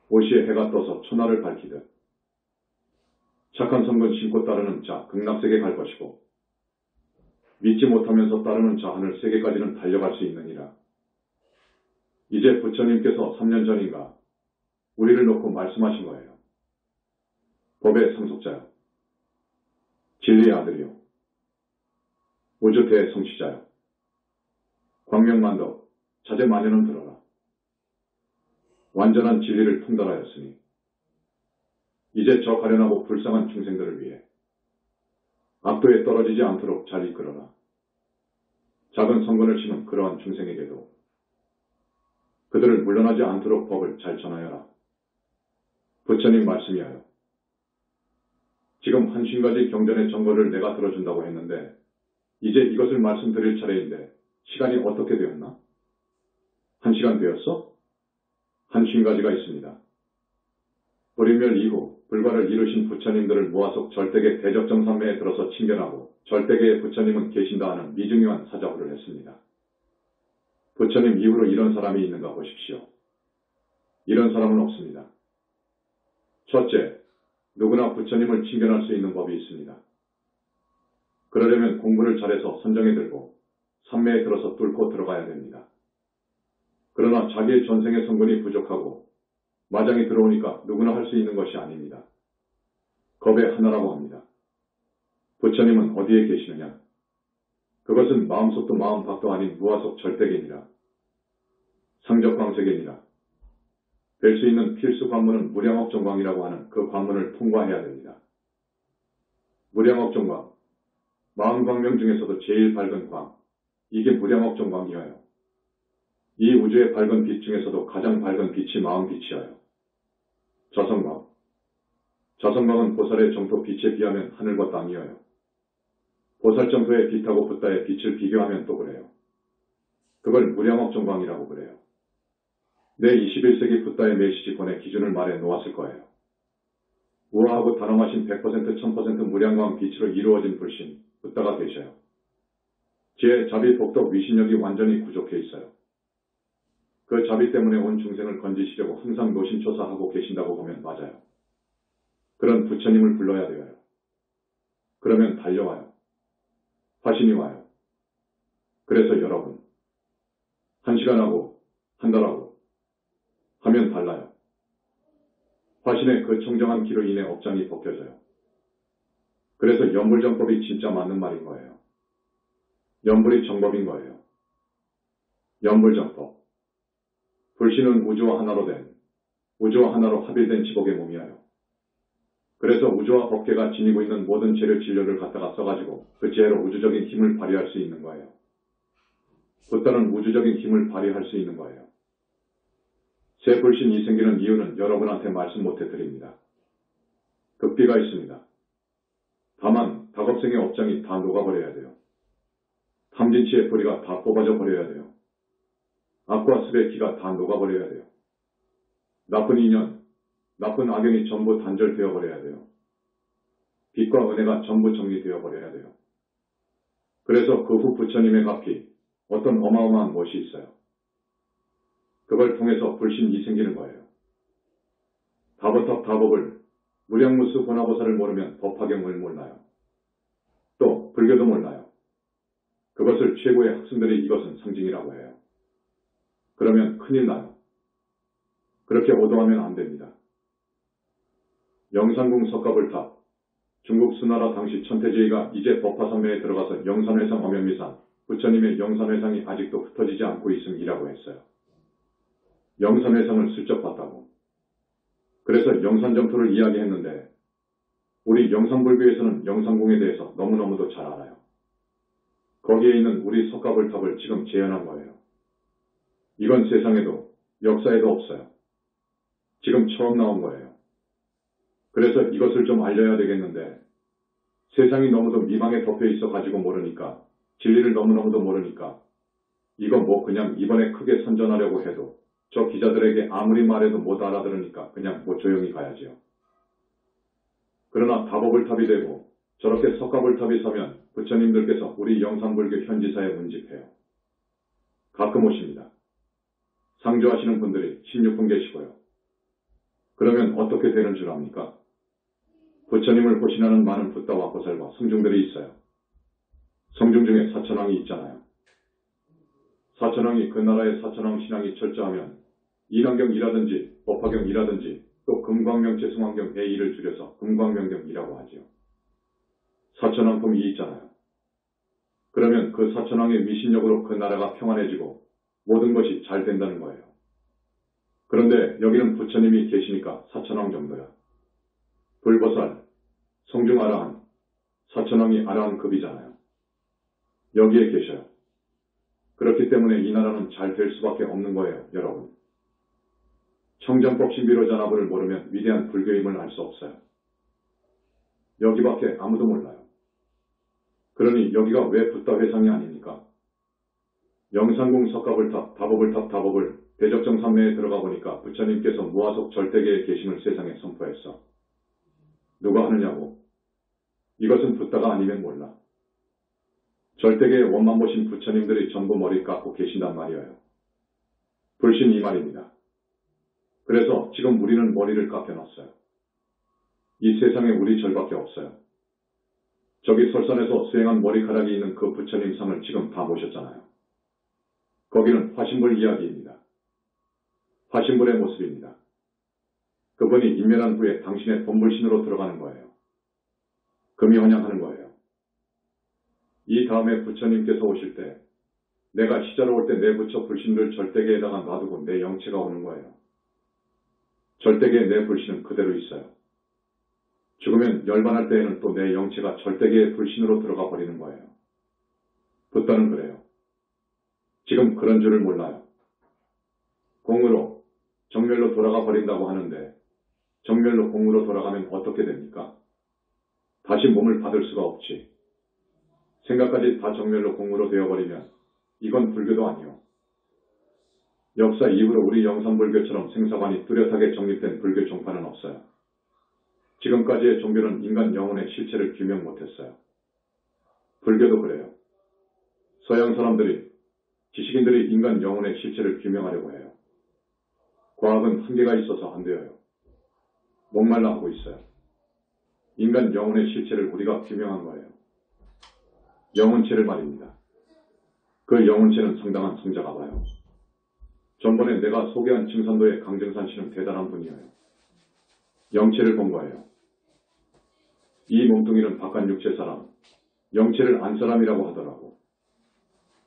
오시에 해가 떠서 천하를 밝히듯 착한 성근 신고 따르는 자 극락세계 갈 것이고 믿지 못하면서 따르는 자 하늘 세계까지는 달려갈 수 있느니라. 이제 부처님께서 3년 전인가 우리를 놓고 말씀하신 거예요. 법의 상속자요. 진리의 아들이요. 우주 대성취자요. 광명만덕 자제마녀는 들어라. 완전한 진리를 통달하였으니 이제 저 가련하고 불쌍한 중생들을 위해 악도에 떨어지지 않도록 잘 이끌어라. 작은 성근을 심은 그러한 중생에게도 그들을 물러나지 않도록 법을 잘 전하여라. 부처님 말씀이하여 지금 150가지 경전의 정거를 내가 들어준다고 했는데 이제 이것을 말씀드릴 차례인데 시간이 어떻게 되었나? 1시간 되었어? 150가지가 있습니다. 불인멸 이후 불과를 이루신 부처님들을 모아서 절대계 대적정산매에 들어서 칭견하고 절대계의 부처님은 계신다 하는 미중요한 사자후를 했습니다. 부처님 이후로 이런 사람이 있는가 보십시오. 이런 사람은 없습니다. 첫째, 누구나 부처님을 칭견할 수 있는 법이 있습니다. 그러려면 공부를 잘해서 선정에 들고 산매에 들어서 뚫고 들어가야 됩니다. 그러나 자기의 전생의 성분이 부족하고 마장이 들어오니까 누구나 할 수 있는 것이 아닙니다. 겁의 하나라고 합니다. 부처님은 어디에 계시느냐? 그것은 마음속도 마음 밖도 아닌 무아속 절대계니라. 상적광세계니라. 될 수 있는 필수 관문은 무량억정광이라고 하는 그 관문을 통과해야 됩니다. 무량억정광, 마음광명 중에서도 제일 밝은 광, 이게 무량억정광이어요. 이 우주의 밝은 빛 중에서도 가장 밝은 빛이 마음빛이어요. 자성광, 자성광은 보살의 정토 빛에 비하면 하늘과 땅이어요. 보살 정토의 빛하고 붓다의 빛을 비교하면 또 그래요. 그걸 무량억정광이라고 그래요. 내 21세기 붓다의 메시지권의 기준을 말해 놓았을 거예요. 우아하고 단호하신 100% 1000% 무량광 빛으로 이루어진 불신, 붓다가 계셔요. 제 자비 복덕 위신력이 완전히 부족해 있어요. 그 자비 때문에 온 중생을 건지시려고 항상 노심초사하고 계신다고 보면 맞아요. 그런 부처님을 불러야 돼요. 그러면 달려와요. 화신이 와요. 그래서 여러분, 1시간하고 한 달하고 하면 달라요. 화신의 그 청정한 기로 인해 업장이 벗겨져요. 그래서 연불정법이 진짜 맞는 말인 거예요. 연불이 정법인 거예요. 연불정법. 불신은 우주와 하나로 된, 우주와 하나로 합일된 지복의 몸이에요. 그래서 우주와 법계가 지니고 있는 모든 재료 진료를 갖다가 써가지고 그 재로 우주적인 힘을 발휘할 수 있는 거예요. 붓다는 우주적인 힘을 발휘할 수 있는 거예요. 새 불신이 생기는 이유는 여러분한테 말씀 못해 드립니다. 극비가 있습니다. 다만 다겁생의 업장이 다 녹아버려야 돼요. 탐진치의 뿌리가 다 뽑아져 버려야 돼요. 악과 습의 기가 다 녹아버려야 돼요. 나쁜 인연, 나쁜 악연이 전부 단절되어 버려야 돼요. 빛과 은혜가 전부 정리되어 버려야 돼요. 그래서 그 후 부처님의 값이 어떤 어마어마한 못이 있어요. 그걸 통해서 불신이 생기는 거예요. 다보탑 다법을 무량무수 보나보살을 모르면 법화경을 몰라요. 또 불교도 몰라요. 그것을 최고의 학생들이 이것은 상징이라고 해요. 그러면 큰일 나요. 그렇게 오도하면 안 됩니다. 영산궁 석가불탑, 중국 수나라 당시 천태제이가 이제 법화산매에 들어가서 영산회상 어면미산, 부처님의 영산회상이 아직도 흩어지지 않고 있음이라고 했어요. 영산회상을 슬쩍 봤다고. 그래서 영산정토를 이야기했는데 우리 영산불교에서는 영산궁에 대해서 너무너무도 잘 알아요. 거기에 있는 우리 석가불탑을 지금 재현한 거예요. 이건 세상에도 역사에도 없어요. 지금 처음 나온 거예요. 그래서 이것을 좀 알려야 되겠는데 세상이 너무도 미망에 덮여 있어 가지고 모르니까 진리를 너무너무도 모르니까 이거 뭐 그냥 이번에 크게 선전하려고 해도 저 기자들에게 아무리 말해도 못 알아들으니까 그냥 뭐 조용히 가야지요. 그러나 다보불탑이 되고 저렇게 석가불탑이 서면 부처님들께서 우리 영산불교 현지사에 운집해요. 가끔 오십니다. 상주하시는 분들이 16분 계시고요. 그러면 어떻게 되는 줄 압니까? 부처님을 호신하는 많은 붓다와 보살과 성중들이 있어요. 성중 중에 사천왕이 있잖아요. 사천왕이 그 나라의 사천왕 신앙이 철저하면 인왕경이라든지 법화경이라든지 또 금광명체 승왕경 A2를 줄여서 금광명경이라고 하지요. 사천왕품이 있잖아요. 그러면 그 사천왕의 미신력으로 그 나라가 평안해지고 모든 것이 잘 된다는 거예요. 그런데 여기는 부처님이 계시니까 사천왕 정도야. 불보살, 성중 아라한, 사천왕이 아라한급이잖아요. 여기에 계셔요. 그렇기 때문에 이 나라는 잘 될 수밖에 없는 거예요, 여러분. 청정법 신비로자나부를 모르면 위대한 불교임을 알 수 없어요. 여기밖에 아무도 몰라요. 그러니 여기가 왜 붓다 회상이 아닙니까? 영산궁 석가불탑, 다보불탑, 대적정산매에 들어가 보니까 부처님께서 무아속 절대계의 계심을 세상에 선포했어. 누가 하느냐고? 이것은 붓다가 아니면 몰라. 절대계의 원만 보신 부처님들이 전부 머리 깎고 계신단 말이에요. 불신 이 말입니다. 그래서 지금 우리는 머리를 깎여놨어요. 이 세상에 우리 절밖에 없어요. 저기 설산에서 수행한 머리카락이 있는 그 부처님 상을 지금 다 보셨잖아요. 거기는 화신불 이야기입니다. 화신불의 모습입니다. 그분이 인멸한 후에 당신의 본불신으로 들어가는 거예요. 금이 헌양하는 거예요. 이 다음에 부처님께서 오실 때 내가 시자로 올 때 내 부처 불신들 절대계에다가 놔두고 내 영체가 오는 거예요. 절대계에 내 불신은 그대로 있어요. 죽으면 열반할 때에는 또 내 영체가 절대계의 불신으로 들어가 버리는 거예요. 붓다는 그래요. 지금 그런 줄을 몰라요. 공으로, 정멸로 돌아가 버린다고 하는데 정멸로 공으로 돌아가면 어떻게 됩니까? 다시 몸을 받을 수가 없지. 생각까지 다 정멸로 공으로 되어버리면 이건 불교도 아니요. 역사 이후로 우리 영산불교처럼 생사관이 뚜렷하게 정립된 불교 종파는 없어요. 지금까지의 종교는 인간 영혼의 실체를 규명 못했어요. 불교도 그래요. 서양 사람들이, 지식인들이 인간 영혼의 실체를 규명하려고 해요. 과학은 한계가 있어서 안 돼요. 목말라 하고 있어요. 인간 영혼의 실체를 우리가 규명한 거예요. 영혼체를 말입니다. 그 영혼체는 상당한 성자가 봐요. 전번에 내가 소개한 증산도의 강정산 씨는 대단한 분이에요. 영체를 본 거예요. 이 몸뚱이는 바깥 육체 사람, 영체를 안 사람이라고 하더라고.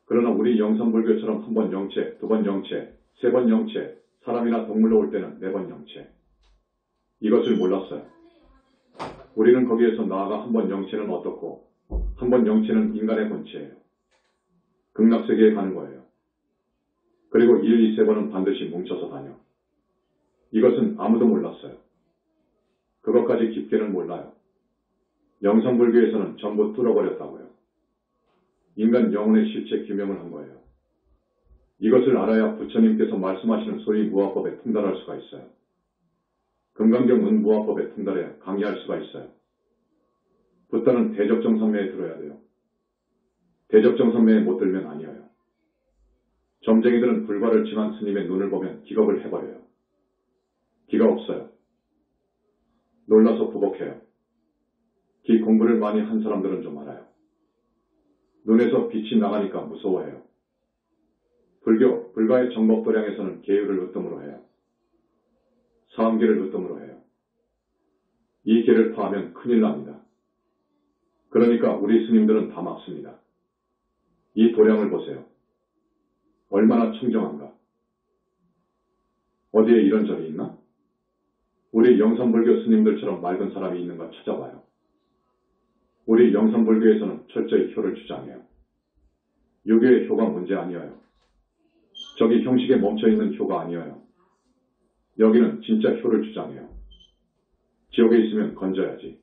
그러나 우리 영산불교처럼 한 번 영체, 두 번 영체, 세 번 영체, 사람이나 동물로 올 때는 네 번 영체. 이것을 몰랐어요. 우리는 거기에서 나아가 한 번 영체는 어떻고 한 번 영체는 인간의 본체예요. 극락세계에 가는 거예요. 그리고 1, 2, 3번은 반드시 뭉쳐서 다녀. 이것은 아무도 몰랐어요. 그것까지 깊게는 몰라요. 영산불교에서는 전부 뚫어버렸다고요. 인간 영혼의 실체 규명을 한 거예요. 이것을 알아야 부처님께서 말씀하시는 소위 무아법에 통달할 수가 있어요. 금강경 은무아법에 통달해 강의할 수가 있어요. 붓다는 대적정산매에 들어야 돼요. 대적정산매에 못 들면 아니에요. 점쟁이들은 불과를 징한 스님의 눈을 보면 기겁을 해버려요. 기가 없어요. 놀라서 부복해요. 기 공부를 많이 한 사람들은 좀 알아요. 눈에서 빛이 나가니까 무서워해요. 불교, 불가의 정법도량에서는 계율을 으뜸으로 해요. 사음계를 으뜸으로 해요. 이 계를 파하면 큰일 납니다. 그러니까 우리 스님들은 다 막습니다. 이 도량을 보세요. 얼마나 청정한가. 어디에 이런 절이 있나? 우리 영산불교 스님들처럼 맑은 사람이 있는가 찾아봐요. 우리 영산불교에서는 철저히 효를 주장해요. 유교의 효가 문제 아니어요. 저기 형식에 멈춰있는 효가 아니어요. 여기는 진짜 효를 주장해요. 지옥에 있으면 건져야지.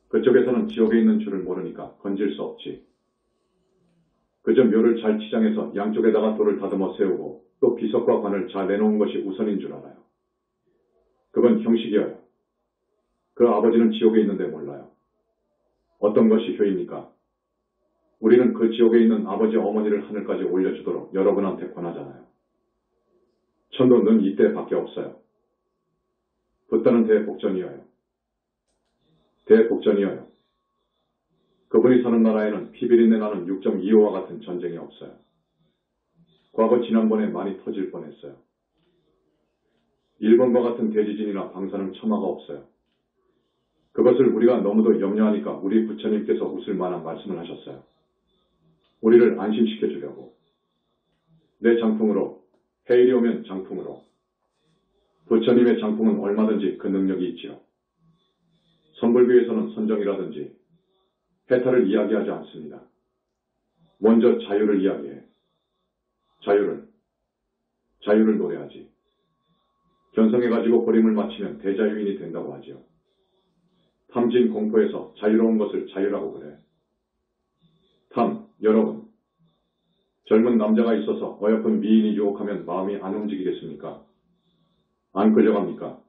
그쪽에서는 지옥에 있는 줄을 모르니까 건질 수 없지. 그저 묘를 잘 치장해서 양쪽에다가 돌을 다듬어 세우고 또 비석과 관을 잘 내놓은 것이 우선인 줄 알아요. 그건 형식이어요. 그 아버지는 지옥에 있는데 몰라요. 어떤 것이 효입니까? 우리는 그 지옥에 있는 아버지 어머니를 하늘까지 올려주도록 여러분한테 권하잖아요. 천도는 이때 밖에 없어요. 붓다는 대복전이어요. 대복전이어요. 그분이 사는 나라에는 피비린내 나는 6.25와 같은 전쟁이 없어요. 과거 지난번에 많이 터질 뻔했어요. 일본과 같은 대지진이나 방사능 첨화가 없어요. 그것을 우리가 너무도 염려하니까 우리 부처님께서 웃을 만한 말씀을 하셨어요. 우리를 안심시켜 주려고. 내 장풍으로, 해일이 오면 장풍으로. 부처님의 장풍은 얼마든지 그 능력이 있지요. 선불교에서는 선정이라든지 해탈을 이야기하지 않습니다. 먼저 자유를 이야기해. 자유를 노래하지. 견성해가지고 고림을 마치면 대자유인이 된다고 하지요. 탐진 공포에서 자유로운 것을 자유라고 그래. 여러분. 젊은 남자가 있어서 어여쁜 미인이 유혹하면 마음이 안 움직이겠습니까? 안 끌려갑니까?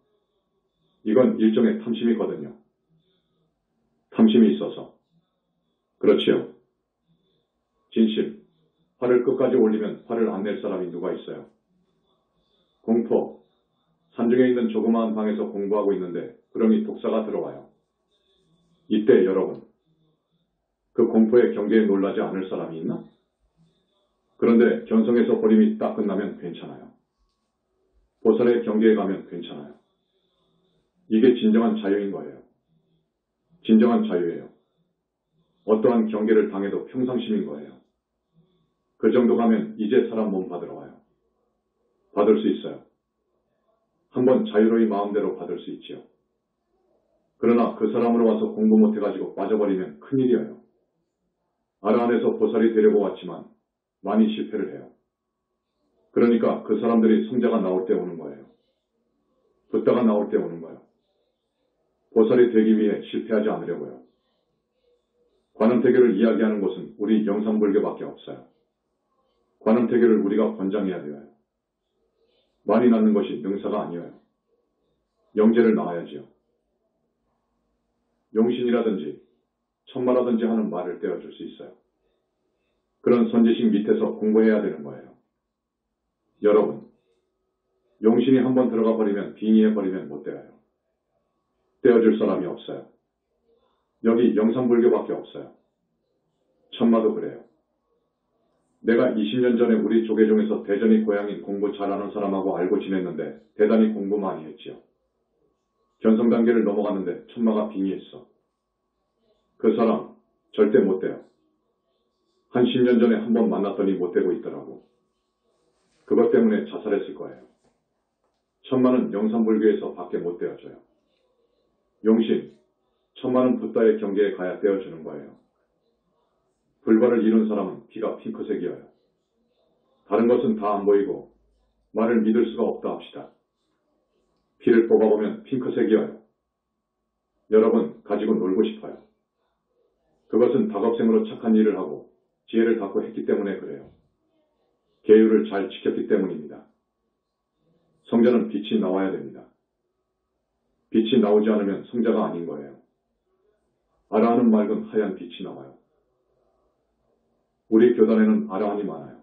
이건 일종의 탐심이거든요. 탐심이 있어서. 그렇지요. 진실. 화를 끝까지 올리면 화를 안 낼 사람이 누가 있어요? 공포. 산중에 있는 조그마한 방에서 공부하고 있는데 그러니 독사가 들어와요. 이때 여러분. 그 공포의 경계에 놀라지 않을 사람이 있나? 그런데 견성에서 고림이 딱 끝나면 괜찮아요. 보살의 경계에 가면 괜찮아요. 이게 진정한 자유인 거예요. 진정한 자유예요. 어떠한 경계를 당해도 평상심인 거예요. 그 정도 가면 이제 사람 몸 받으러 와요. 받을 수 있어요. 한번 자유로이 마음대로 받을 수 있지요. 그러나 그 사람으로 와서 공부 못해가지고 빠져버리면 큰일이에요. 아라한에서 보살이 되려고 왔지만 많이 실패를 해요. 그러니까 그 사람들이 성자가 나올 때 오는 거예요. 붓다가 나올 때 오는 거예요. 보살이 되기 위해 실패하지 않으려고요. 관음태교를 이야기하는 곳은 우리 영산불교밖에 없어요. 관음태교를 우리가 권장해야 돼요. 많이 낳는 것이 능사가 아니에요. 영재를 낳아야지요. 용신이라든지 천마라든지 하는 말을 떼어줄 수 있어요. 그런 선지식 밑에서 공부해야 되는 거예요. 여러분, 용신이 한번 들어가 버리면 빙의해버리면 못 떼어요. 떼어줄 사람이 없어요. 여기 영산불교밖에 없어요. 천마도 그래요. 내가 20년 전에 우리 조계종에서 대전이 고향인 공부 잘하는 사람하고 알고 지냈는데 대단히 공부 많이 했지요. 견성 단계를 넘어갔는데 천마가 빙의했어. 그 사람 절대 못 돼요. 한 10년 전에 한 번 만났더니 못 되고 있더라고. 그것 때문에 자살했을 거예요. 천마는 영산불교에서 밖에 못 떼어줘요. 용신, 천마는 붓다의 경계에 가야 떼어주는 거예요. 불발을 이룬 사람은 피가 핑크색이어요. 다른 것은 다 안 보이고 말을 믿을 수가 없다 합시다. 피를 뽑아보면 핑크색이어요. 여러분 가지고 놀고 싶어요. 그것은 다급생으로 착한 일을 하고 지혜를 갖고 했기 때문에 그래요. 계율을 잘 지켰기 때문입니다. 성자는 빛이 나와야 됩니다. 빛이 나오지 않으면 성자가 아닌 거예요. 아라한은 맑은 하얀 빛이 나와요. 우리 교단에는 아라한이 많아요.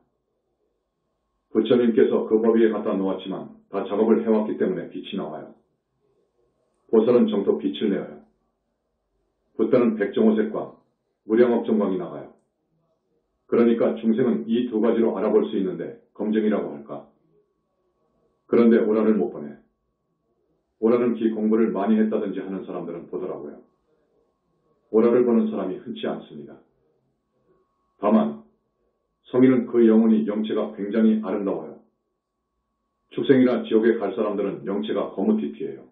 부처님께서 그 법 위에 갖다 놓았지만 다 작업을 해왔기 때문에 빛이 나와요. 보살은 정토 빛을 내어요. 붓다는 백정호색과 무량억정광이 나가요. 그러니까 중생은 이 두 가지로 알아볼 수 있는데 검증이라고 할까? 그런데 오라를 못 보내. 오라는 기 공부를 많이 했다든지 하는 사람들은 보더라고요. 보라를 보는 사람이 흔치 않습니다. 다만 성인은 그 영혼이 영체가 굉장히 아름다워요. 축생이나 지옥에 갈 사람들은 영체가 거무튀튀해요.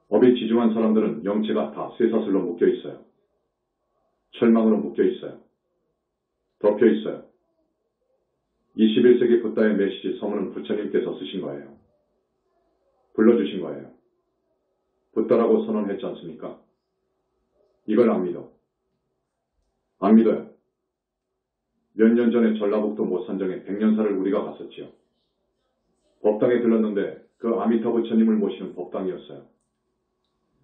업이 지중한 사람들은 영체가 다 쇠사슬로 묶여 있어요. 철망으로 묶여 있어요. 덮여 있어요. 21세기 붓다의 메시지 서문은 부처님께서 쓰신 거예요. 불러주신 거예요. 붓다라고 선언했지 않습니까? 이걸 안 믿어. 안 믿어요. 몇 년 전에 전라북도 모산정에 백년사를 우리가 갔었지요. 법당에 들렀는데 그 아미타 부처님을 모시는 법당이었어요.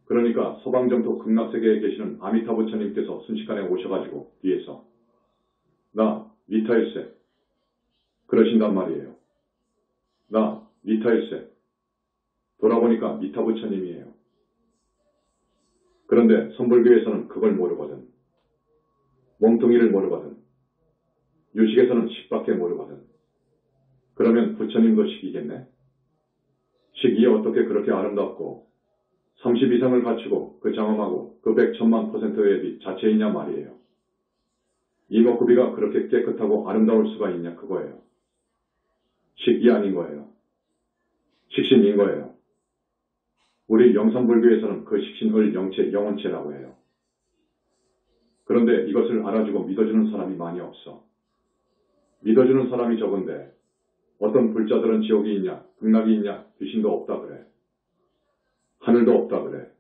그러니까 서방정토 극락세계에 계시는 아미타 부처님께서 순식간에 오셔가지고 뒤에서 나 미타일세 그러신단 말이에요. 나 미타일세. 돌아보니까 미타 부처님이에요. 그런데 선불교에서는 그걸 모르거든. 몸뚱이를 모르거든. 유식에서는 식밖에 모르거든. 그러면 부처님도 식이겠네? 식이 어떻게 그렇게 아름답고 30 이상을 갖추고 그 장엄하고 그 100,000,000%의 빛 자체이냐 말이에요. 이목구비가 그렇게 깨끗하고 아름다울 수가 있냐 그거예요. 식이 아닌 거예요. 식신인 거예요. 우리 영산불교에서는 그 식신을 영체, 영혼체라고 해요. 그런데 이것을 알아주고 믿어주는 사람이 많이 없어. 믿어주는 사람이 적은데 어떤 불자들은 지옥이 있냐, 극락이 있냐, 귀신도 없다 그래. 하늘도 없다 그래.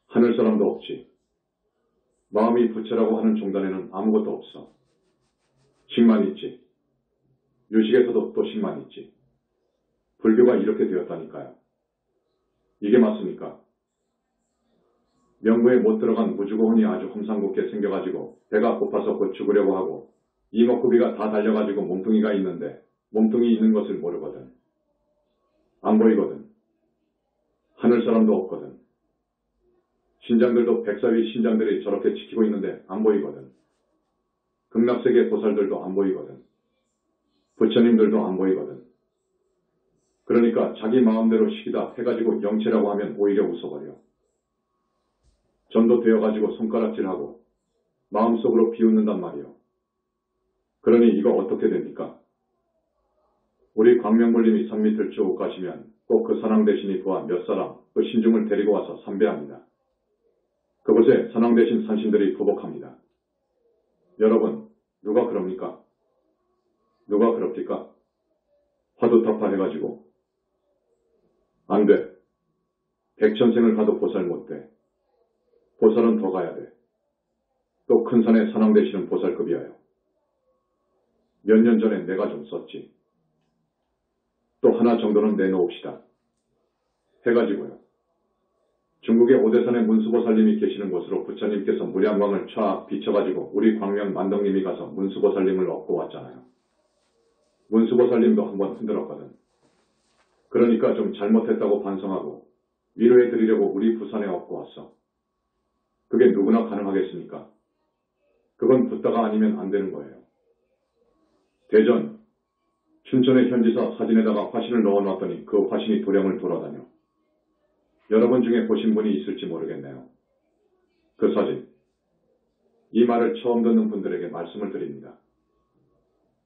하늘 사람도 없지. 마음이 부처라고 하는 종단에는 아무것도 없어. 식만 있지. 유식에서도 또 식만 있지. 불교가 이렇게 되었다니까요. 이게 맞습니까? 명부에 못 들어간 무주고혼이 아주 험상궂게 생겨가지고 배가 고파서 곧 죽으려고 하고 이목구비가 다 달려가지고 몸뚱이가 있는데 몸뚱이 있는 것을 모르거든. 안 보이거든. 하늘 사람도 없거든. 신장들도 백사위 신장들이 저렇게 지키고 있는데 안 보이거든. 극락세계 보살들도 안 보이거든. 부처님들도 안 보이거든. 그러니까 자기 마음대로 식이다 해가지고 영체라고 하면 오히려 웃어버려. 전도 되어가지고 손가락질하고 마음속으로 비웃는단 말이요. 그러니 이거 어떻게 됩니까? 우리 광명불님이 산 밑을 쭉 가시면 꼭 그 산왕대신이 부하 몇 사람 그 신중을 데리고 와서 삼배합니다. 그곳에 산왕대신 산신들이 보복합니다. 여러분 누가 그럽니까? 누가 그럽니까? 화두타파 해가지고 안 돼. 백천생을 가도 보살 못 돼. 보살은 더 가야 돼. 또 큰 산에 산왕대신은 보살급이어요. 몇 년 전에 내가 좀 썼지. 또 하나 정도는 내놓읍시다. 해가지고요. 중국의 오대산에 문수보살님이 계시는 곳으로 부처님께서 무량광을 촥 비춰가지고 우리 광명 만덕님이 가서 문수보살님을 얻고 왔잖아요. 문수보살님도 한번 흔들었거든. 그러니까 좀 잘못했다고 반성하고 위로해드리려고 우리 부산에 얻고 왔어. 그게 누구나 가능하겠습니까? 그건 붓다가 아니면 안 되는 거예요. 대전, 춘천의 현지사 사진에다가 화신을 넣어놨더니 그 화신이 도량을 돌아다녀. 여러분 중에 보신 분이 있을지 모르겠네요. 그 사진. 이 말을 처음 듣는 분들에게 말씀을 드립니다.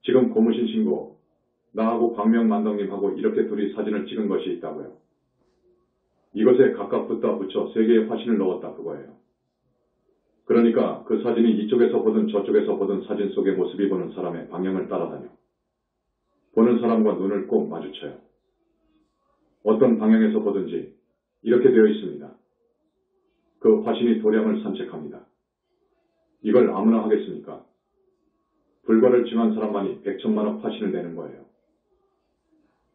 지금 고무신 신고 나하고 광명만덕님하고 이렇게 둘이 사진을 찍은 것이 있다고요. 이것에 각각 붓다 붙여 3개의 화신을 넣었다 그거예요. 그러니까 그 사진이 이쪽에서 보든 저쪽에서 보든 사진 속의 모습이 보는 사람의 방향을 따라다녀. 보는 사람과 눈을 꼭 마주쳐요. 어떤 방향에서 보든지 이렇게 되어 있습니다. 그 화신이 도량을 산책합니다. 이걸 아무나 하겠습니까? 불과를 증한 사람만이 100,000,000억 화신을 내는 거예요.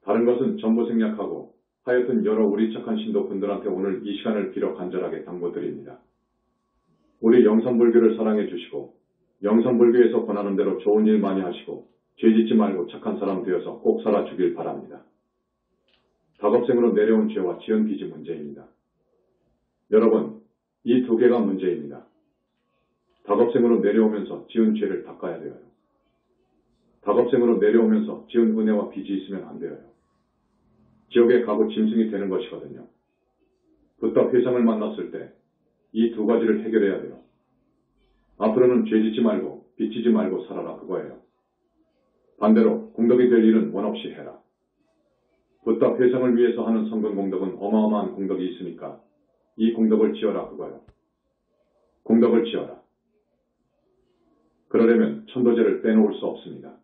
다른 것은 전부 생략하고 하여튼 여러 우리 착한 신도분들한테 오늘 이 시간을 빌어 간절하게 당부드립니다. 우리 영산불교를 사랑해 주시고 영산불교에서 권하는 대로 좋은 일 많이 하시고 죄짓지 말고 착한 사람 되어서 꼭 살아주길 바랍니다. 다급생으로 내려온 죄와 지은 빚이 문제입니다. 여러분, 이 2개가 문제입니다. 다급생으로 내려오면서 지은 죄를 닦아야 돼요. 다급생으로 내려오면서 지은 은혜와 빚이 있으면 안 돼요. 지옥에 가고 짐승이 되는 것이거든요. 붓다 회상을 만났을 때 이 두 가지를 해결해야 돼요. 앞으로는 죄 짓지 말고 빚지지 말고 살아라 그거예요. 반대로 공덕이 될 일은 원 없이 해라. 붓다 회상을 위해서 하는 성근 공덕은 어마어마한 공덕이 있으니까 이 공덕을 지어라 그거예요. 공덕을 지어라. 그러려면 천도제를 빼놓을 수 없습니다.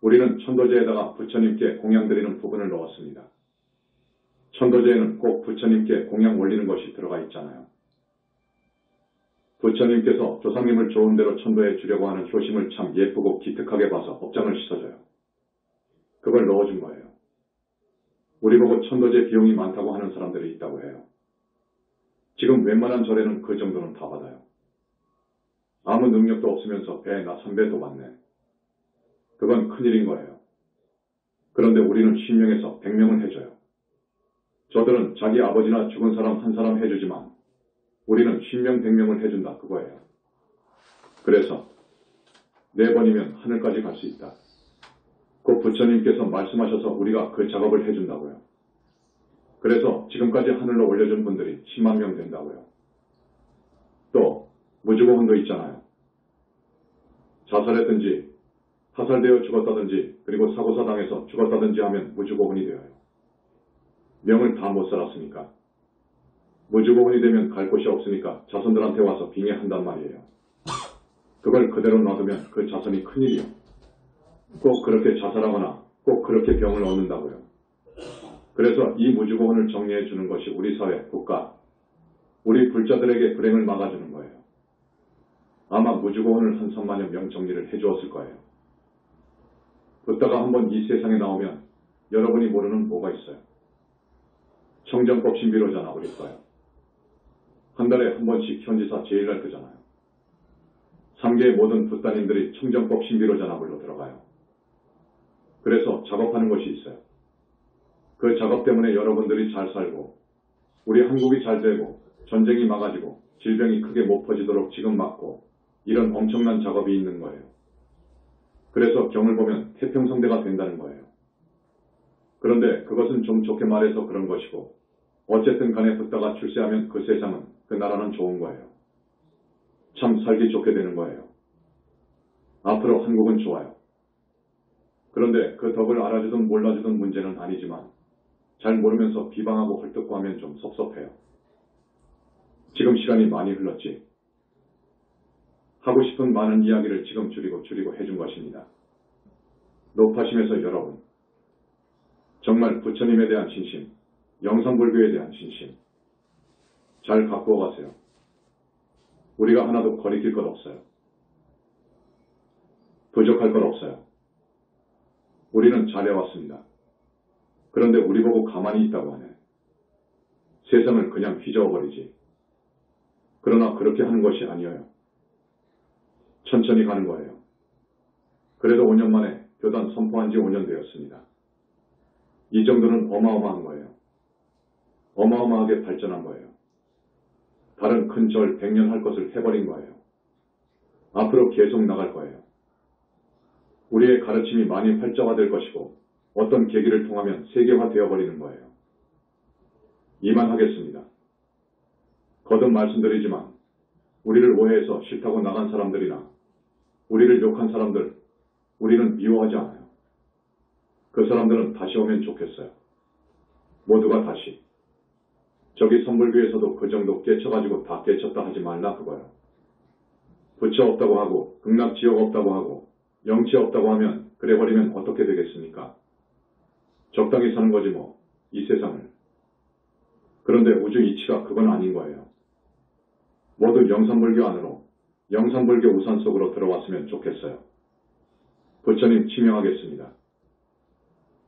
우리는 천도제에다가 부처님께 공양드리는 부분을 넣었습니다. 천도제에는 꼭 부처님께 공양 올리는 것이 들어가 있잖아요. 부처님께서 조상님을 좋은 대로 천도해 주려고 하는 효심을 참 예쁘고 기특하게 봐서 업장을 씻어줘요. 그걸 넣어준 거예요. 우리 보고 천도제 비용이 많다고 하는 사람들이 있다고 해요. 지금 웬만한 절에는 그 정도는 다 받아요. 아무 능력도 없으면서 배나 선배도 받네. 그건 큰일인 거예요. 그런데 우리는 10명에서 100명은 해줘요. 저들은 자기 아버지나 죽은 사람 한 사람 해주지만 우리는 10명 100명을 해준다 그거예요. 그래서 4번이면 하늘까지 갈 수 있다. 곧 부처님께서 말씀하셔서 우리가 그 작업을 해준다고요. 그래서 지금까지 하늘로 올려준 분들이 10만 명 된다고요. 또 무주고혼도 있잖아요. 자살했든지 타살되어 죽었다든지 그리고 사고사 당해서 죽었다든지 하면 무주고혼이 되어요. 명을 다 못 살았으니까. 무주고혼이 되면 갈 곳이 없으니까 자손들한테 와서 빙의한단 말이에요. 그걸 그대로 놔두면 그 자손이 큰일이요. 꼭 그렇게 자살하거나 꼭 그렇게 병을 얻는다고요. 그래서 이 무주고혼을 정리해 주는 것이 우리 사회, 국가, 우리 불자들에게 불행을 막아주는 거예요. 아마 무주고혼을 한 3만여 명 정리를 해주었을 거예요. 붓다가 한번 이 세상에 나오면 여러분이 모르는 뭐가 있어요. 청정법 신비로 전화버릴 거예요. 한 달에 한 번씩 현지사 제일 날 거잖아요. 3개의 모든 붓다님들이 청정법 신비로 전화불로 들어가요. 그래서 작업하는 것이 있어요. 그 작업 때문에 여러분들이 잘 살고 우리 한국이 잘 되고 전쟁이 막아지고 질병이 크게 못 퍼지도록 지금 막고 이런 엄청난 작업이 있는 거예요. 그래서 경을 보면 태평성대가 된다는 거예요. 그런데 그것은 좀 좋게 말해서 그런 것이고 어쨌든 간에 붓다가 출세하면 그 세상은 그 나라는 좋은 거예요. 참 살기 좋게 되는 거예요. 앞으로 한국은 좋아요. 그런데 그 덕을 알아주든 몰라주든 문제는 아니지만 잘 모르면서 비방하고 헐뜯고 하면 좀 섭섭해요. 지금 시간이 많이 흘렀지. 하고 싶은 많은 이야기를 지금 줄이고 해준 것입니다. 높아심에서 여러분, 정말 부처님에 대한 진심, 영산불교에 대한 진심 잘 갖고 가세요. 우리가 하나도 거리낄 것 없어요. 부족할 것 없어요. 우리는 잘해왔습니다. 그런데 우리 보고 가만히 있다고 하네. 세상을 그냥 휘저어버리지. 그러나 그렇게 하는 것이 아니에요. 천천히 가는 거예요. 그래도 5년 만에 교단 선포한 지 5년 되었습니다. 이 정도는 어마어마한 거예요. 어마어마하게 발전한 거예요. 다른 큰 절 100년 할 것을 해버린 거예요. 앞으로 계속 나갈 거예요. 우리의 가르침이 많이 활성화될 것이고 어떤 계기를 통하면 세계화되어 버리는 거예요. 이만 하겠습니다. 거듭 말씀드리지만 우리를 오해해서 싫다고 나간 사람들이나 우리를 욕한 사람들 우리는 미워하지 않아요. 그 사람들은 다시 오면 좋겠어요. 모두가 다시. 저기 선불교에서도 그 정도 깨쳐가지고 다 깨쳤다 하지 말라 그거요. 부처 없다고 하고 극락지옥 없다고 하고 영치 없다고 하면 그래버리면 어떻게 되겠습니까? 적당히 사는 거지 뭐, 이 세상을. 그런데 우주 이치가 그건 아닌 거예요. 모두 영산불교 안으로, 영산불교 우산 속으로 들어왔으면 좋겠어요. 부처님 치명하겠습니다.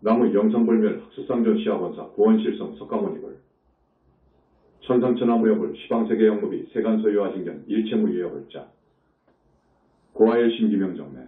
나무 영산불멸 학수상전 시아원사 구원실성 석가모니불 천상천하무여불 시방세계 영무비 세간소유화진견 일체무유여불자 고아일심 기명정매